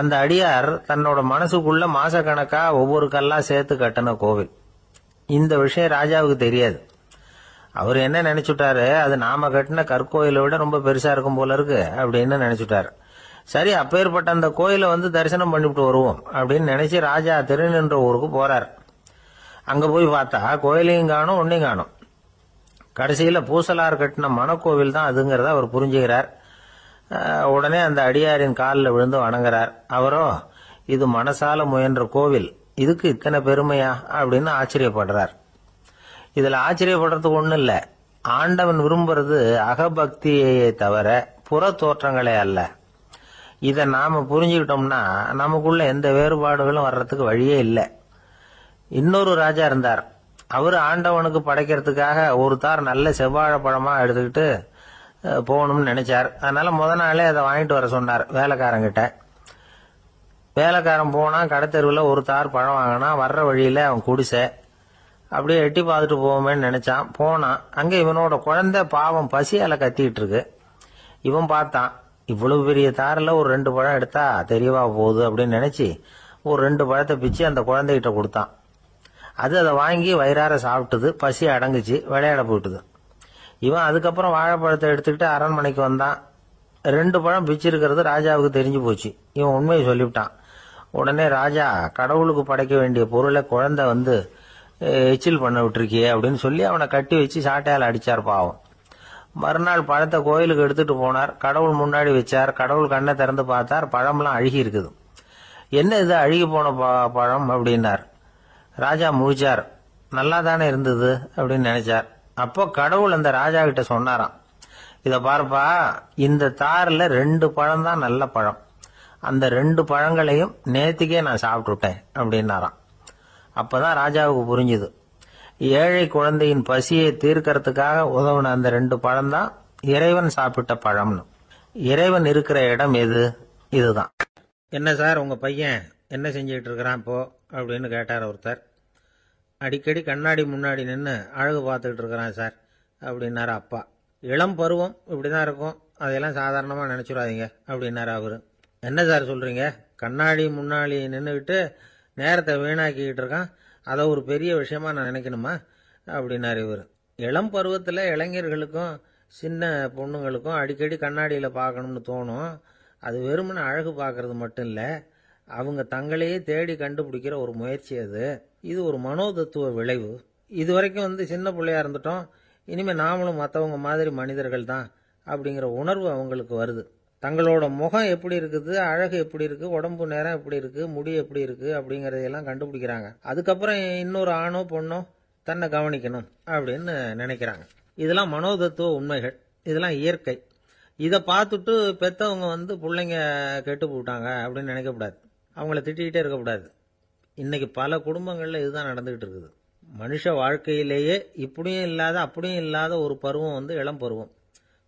அந்த அடியார் தன்னோட மனசுக்குள்ள மாசக்கணக்கா ஒவ்வொரு கல்லா சேர்த்து கட்டின கோவில். இந்த விஷயம் ராஜாவுக்கு தெரியாது. அவர் என்ன நினைச்சுட்டாரு, அது நாம கட்டின கற்கோயிலை விட ரொம்ப பெருசா இருக்கும் போல இருக்கு அப்படின்னு நினைச்சுட்டாரு. சரி, அப்பேற்பட்ட அந்த கோயிலை தரிசனம் பண்ணிவிட்டு வருவோம் அப்படின்னு நினைச்சு ராஜா திருநின்ற ஊருக்கு போறார். அங்க போய் பார்த்தா கோயிலையும் காணும், ஒன்னையும் காணும். கடைசியில பூசலார் கட்டின மனக்கோவில் தான் அதுங்கிறத அவர் புரிஞ்சுக்கிறார். உடனே அந்த அடியாரின் காலில் விழுந்து வணங்குறார். அவரோ, இது மனசால முயன்ற கோவில், இதுக்கு இத்தனை பெருமையா அப்படின்னு ஆச்சரியப்படுறார். இதுல ஆச்சரியப்படுறதுக்கு ஒண்ணும் இல்ல. ஆண்டவன் விரும்புறது அகபக்தியை தவிர புற தோற்றங்களே அல்ல. இத நாம புரிஞ்சுக்கிட்டோம்னா நமக்குள்ள எந்த வேறுபாடுகளும் வர்றதுக்கு வழியே இல்லை. இன்னொரு ராஜா இருந்தார். அவரு ஆண்டவனுக்கு படைக்கிறதுக்காக ஒரு தார் நல்ல செவ்வாழை பழமா எடுத்துக்கிட்டு போகணும்னு நினைச்சார். அதனால முத நாளே அதை வாங்கிட்டு வர சொன்னார் வேலைக்காரங்கிட்ட. வேலைக்காரன் போனா கடைத்தெருவில் ஒரு தார் பழம் வாங்கினா. வர்ற வழியில அவன் குடிசை, அப்படியே எட்டி பார்த்துட்டு போவோமேன்னு நினைச்சான். போனான். அங்க இவனோட குழந்தை பாவம் பசியால கத்திக்கிட்டு இருக்கு. இவன் பார்த்தான், இவ்வளவு பெரிய தாரில் ஒரு 2 பழம் எடுத்தா தெரியவா போகுது அப்படின்னு நினைச்சு ஒரு 2 பழத்தை பிச்சு அந்த குழந்தைகிட்ட கொடுத்தான். அது அதை வாங்கி வயிறார சாப்பிட்டுது, பசி அடங்குச்சு, விளையாட போயிட்டுது. இவன் அதுக்கப்புறம் வாழைப்பழத்தை எடுத்துக்கிட்டு அரண்மனைக்கு வந்தான். 2 பழம் பிச்சிருக்கிறது ராஜாவுக்கு தெரிஞ்சு போச்சு. இவன் உண்மையை சொல்லிவிட்டான். உடனே ராஜா, கடவுளுக்கு படைக்க வேண்டிய பொருளை குழந்தை எச்சில் பண்ண விட்டுருக்கியே அப்படின்னு சொல்லி அவனை கட்டி வச்சு சாட்டையால் அடிச்சார் பாவம். மறுநாள் பழத்தை கோயிலுக்கு எடுத்துட்டு போனார். கடவுள் முன்னாடி வச்சார். கடவுள் கண்ணை திறந்து பார்த்தார், பழம்லாம் அழுகி இருக்குது. என்ன இது அழுகி போன பழம் அப்படின்னார். ராஜா முழிச்சார். நல்லா தானே இருந்தது அப்படின்னு நினைச்சார். அப்போ கடவுள் அந்த ராஜா கிட்ட சொன்னாராம், இத பாருப்பா, இந்த தாரில் 2 பழம் தான் நல்ல பழம், அந்த 2 பழங்களையும் நேத்திக்கே நான் சாப்பிட்டுட்டேன் அப்படின்னாராம். அப்பதான் ராஜாவுக்கு புரிஞ்சுது, ஏழை குழந்தையின் பசியை தீர்க்கறதுக்காக உதவுன அந்த 2 பழம் தான் இறைவன் சாப்பிட்ட பழம்னு. இறைவன் இருக்கிற இடம் எது? இதுதான். என்ன சார் உங்க பையன் என்ன செஞ்சுக்கிட்டு இருக்கிறான் இப்போ அப்படின்னு கேட்டார் ஒருத்தர். அடிக்கடி கண்ணாடி முன்னாடி நின்று அழகு பார்த்துக்கிட்டு இருக்கிறான் சார் அப்படின்னாரு அப்பா. இளம் பருவம் இப்படிதான் இருக்கும், அதையெல்லாம் சாதாரணமா நினைச்சுடாதீங்க அப்படின்னாரு அவரு. என்ன சார் சொல்றீங்க, கண்ணாடி முன்னாடி நின்றுக்கிட்டு நேரத்தை வீணாக்கிக்கிட்டு இருக்கான், அதை ஒரு பெரிய விஷயமா நான் நினைக்கணுமா அப்படின்னாரு இவர். இளம் பருவத்தில் இளைஞர்களுக்கும் சின்ன பொண்ணுங்களுக்கும் அடிக்கடி கண்ணாடியில் பார்க்கணும்னு தோணும். அது வெறுமனே அழகு பார்க்கறது மட்டும் இல்லை, அவங்க தங்களையே தேடி கண்டுபிடிக்கிற ஒரு முயற்சி அது. இது ஒரு மனோதத்துவ விளைவு. இது வரைக்கும் சின்ன பிள்ளையா இருந்துட்டோம், இனிமேல் நாமளும் மற்றவங்க மாதிரி மனிதர்கள் தான் அப்படிங்கிற உணர்வு அவங்களுக்கு வருது. தங்களோட முகம் எப்படி இருக்குது, அழகு எப்படி இருக்கு, உடம்பு நேரம் எப்படி இருக்கு, முடி எப்படி இருக்கு அப்படிங்கறதையெல்லாம் கண்டுபிடிக்கிறாங்க. அதுக்கப்புறம் இன்னொரு ஆணோ பொண்ணோ தன்னை கவனிக்கணும் அப்படின்னு நினைக்கிறாங்க. இதெல்லாம் மனோதத்துவ உண்மைகள், இதெல்லாம் இயற்கை. இதை பார்த்துட்டு பெத்தவங்க பிள்ளைங்க கெட்டு போட்டாங்க அப்படின்னு நினைக்கக்கூடாது, அவங்கள திட்டிகிட்டே இருக்கக்கூடாது. இன்னைக்கு பல குடும்பங்கள்ல இதுதான் நடந்துகிட்டு இருக்குது. மனுஷ வாழ்க்கையிலேயே இப்படியும் இல்லாத அப்படியும் இல்லாத ஒரு பருவம் இளம் பருவம்.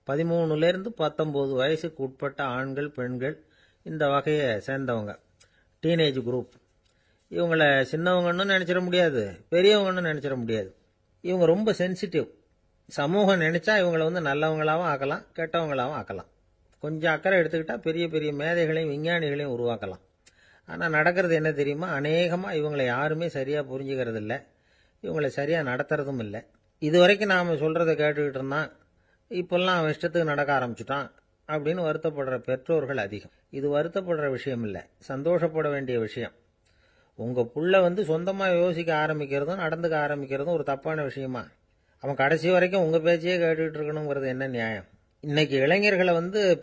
13லேருந்து 19 வயசுக்கு உட்பட்ட ஆண்கள் பெண்கள் இந்த வகையை சேர்ந்தவங்க, டீனேஜ் குரூப். இவங்கள சின்னவங்கன்னு நினைச்சிட முடியாது, பெரியவங்கன்னு நினைச்சிட முடியாது. இவங்க ரொம்ப சென்சிட்டிவ். சமூகம் நினைச்சா இவங்களை நல்லவங்களாவும் ஆக்கலாம், கெட்டவங்களாவும் ஆக்கலாம். கொஞ்சம் அக்கறை எடுத்துக்கிட்டா பெரிய பெரிய மேதைகளையும் விஞ்ஞானிகளையும் உருவாக்கலாம். ஆனால் நடக்கிறது என்ன தெரியுமா, அநேகமாக இவங்களை யாருமே சரியாக புரிஞ்சுக்கிறது இல்லை, இவங்களை சரியாக நடத்துறதும் இல்லை. இது வரைக்கும் நாம் சொல்கிறத கேட்டுக்கிட்டு இருந்தான், இப்பெல்லாம் அவன் இஷ்டத்துக்கு நடக்க ஆரம்பிச்சுட்டான் அப்படின்னு வருத்தப்படுற பெற்றோர்கள் அதிகம். இது வருத்தப்படுற விஷயம் இல்லை, சந்தோஷப்பட வேண்டிய விஷயம். உங்கள் புள்ள சொந்தமாக யோசிக்க ஆரம்பிக்கிறதும் நடந்துக்க ஆரம்பிக்கிறதும் ஒரு தப்பான விஷயமா? அவன் கடைசி வரைக்கும் உங்கள் பேச்சையே கேட்டுக்கிட்டு இருக்கணுங்கிறது என்ன நியாயம்? இன்னைக்கு இளைஞர்களை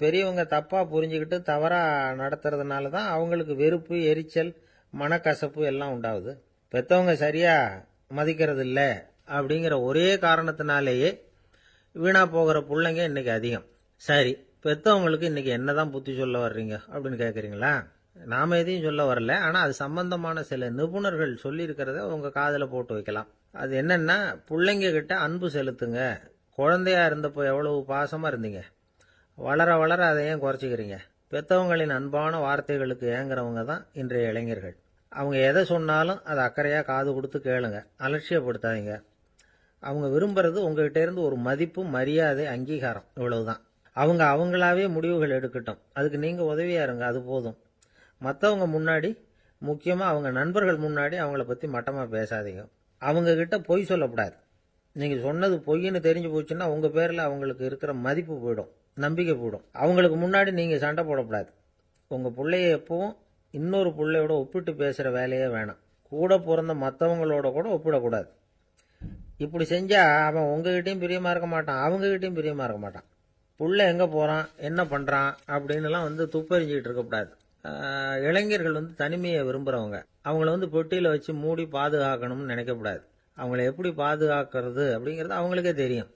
பெரியவங்க தப்பாக புரிஞ்சுக்கிட்டு தவறாக நடத்துறதுனால தான் அவங்களுக்கு வெறுப்பு, எரிச்சல், மனக்கசப்பு எல்லாம் உண்டாகுது. பெற்றவங்க சரியாக மதிக்கிறது இல்லை அப்படிங்கிற ஒரே காரணத்தினாலேயே வீணா போகிற பிள்ளைங்க இன்னைக்கு அதிகம். சரி, பெற்றவங்களுக்கு இன்னைக்கு என்னதான் புத்தி சொல்ல வர்றீங்க அப்படின்னு கேட்குறீங்களா? நாம எதையும் சொல்ல வரல, ஆனால் அது சம்பந்தமான சில நிபுணர்கள் சொல்லி இருக்கிறத உங்க காதில் போட்டு வைக்கலாம். அது என்னன்னா, பிள்ளைங்க கிட்ட அன்பு செலுத்துங்க. குழந்தையா இருந்தப்போ எவ்வளவு பாசமா இருந்தீங்க, வளர வளர அதை ஏன் குறைச்சிக்கிறீங்க? பெற்றவங்களின் அன்பான வார்த்தைகளுக்கு ஏங்குறவங்க தான் இன்றைய இளைஞர்கள். அவங்க எதை சொன்னாலும் அதை அக்கறையாக காது கொடுத்து கேளுங்க, அலட்சியப்படுத்தாதீங்க. அவங்க விரும்புறது உங்ககிட்ட இருந்து ஒரு மதிப்பு, மரியாதை, அங்கீகாரம், இவ்வளவுதான். அவங்க அவங்களாவே முடிவுகள் எடுக்கட்டும், அதுக்கு நீங்க உதவியா இருங்க, அது போதும். மற்றவங்க முன்னாடி, முக்கியமா அவங்க நண்பர்கள் முன்னாடி அவங்கள பத்தி மட்டமா பேசாதீங்க. அவங்க கிட்ட பொய் சொல்லக்கூடாது. நீங்க சொன்னது பொய்ன்னு தெரிஞ்சு போச்சுன்னா உங்க பேர்ல அவங்களுக்கு இருக்கிற மதிப்பு போயிடும், நம்பிக்கை போயிடும். அவங்களுக்கு முன்னாடி நீங்க சண்டை போடக்கூடாது. உங்க பிள்ளைய எப்பவும் இன்னொரு பிள்ளையோட ஒப்பிட்டு பேசுற வேலையே வேணாம். கூட பிறந்த மற்றவங்களோட கூட ஒப்பிடக்கூடாது. இப்படி செஞ்சா அவன் உங்ககிட்டயும் பிரியமா இருக்க மாட்டான், அவங்க கிட்டயும் பிரியமா இருக்க மாட்டான். புள்ள எங்க போறான், என்ன பண்றான் அப்படின்னுலாம் துப்பறிஞ்சிக்கிட்டு இருக்கக்கூடாது. இளைஞர்கள் தனிமையை விரும்புறவங்க. அவங்கள பெட்டியில வச்சு மூடி பாதுகாக்கணும்னு நினைக்கக்கூடாது. அவங்கள எப்படி பாதுகாக்கிறது அப்படிங்கிறது அவங்களுக்கே தெரியும்.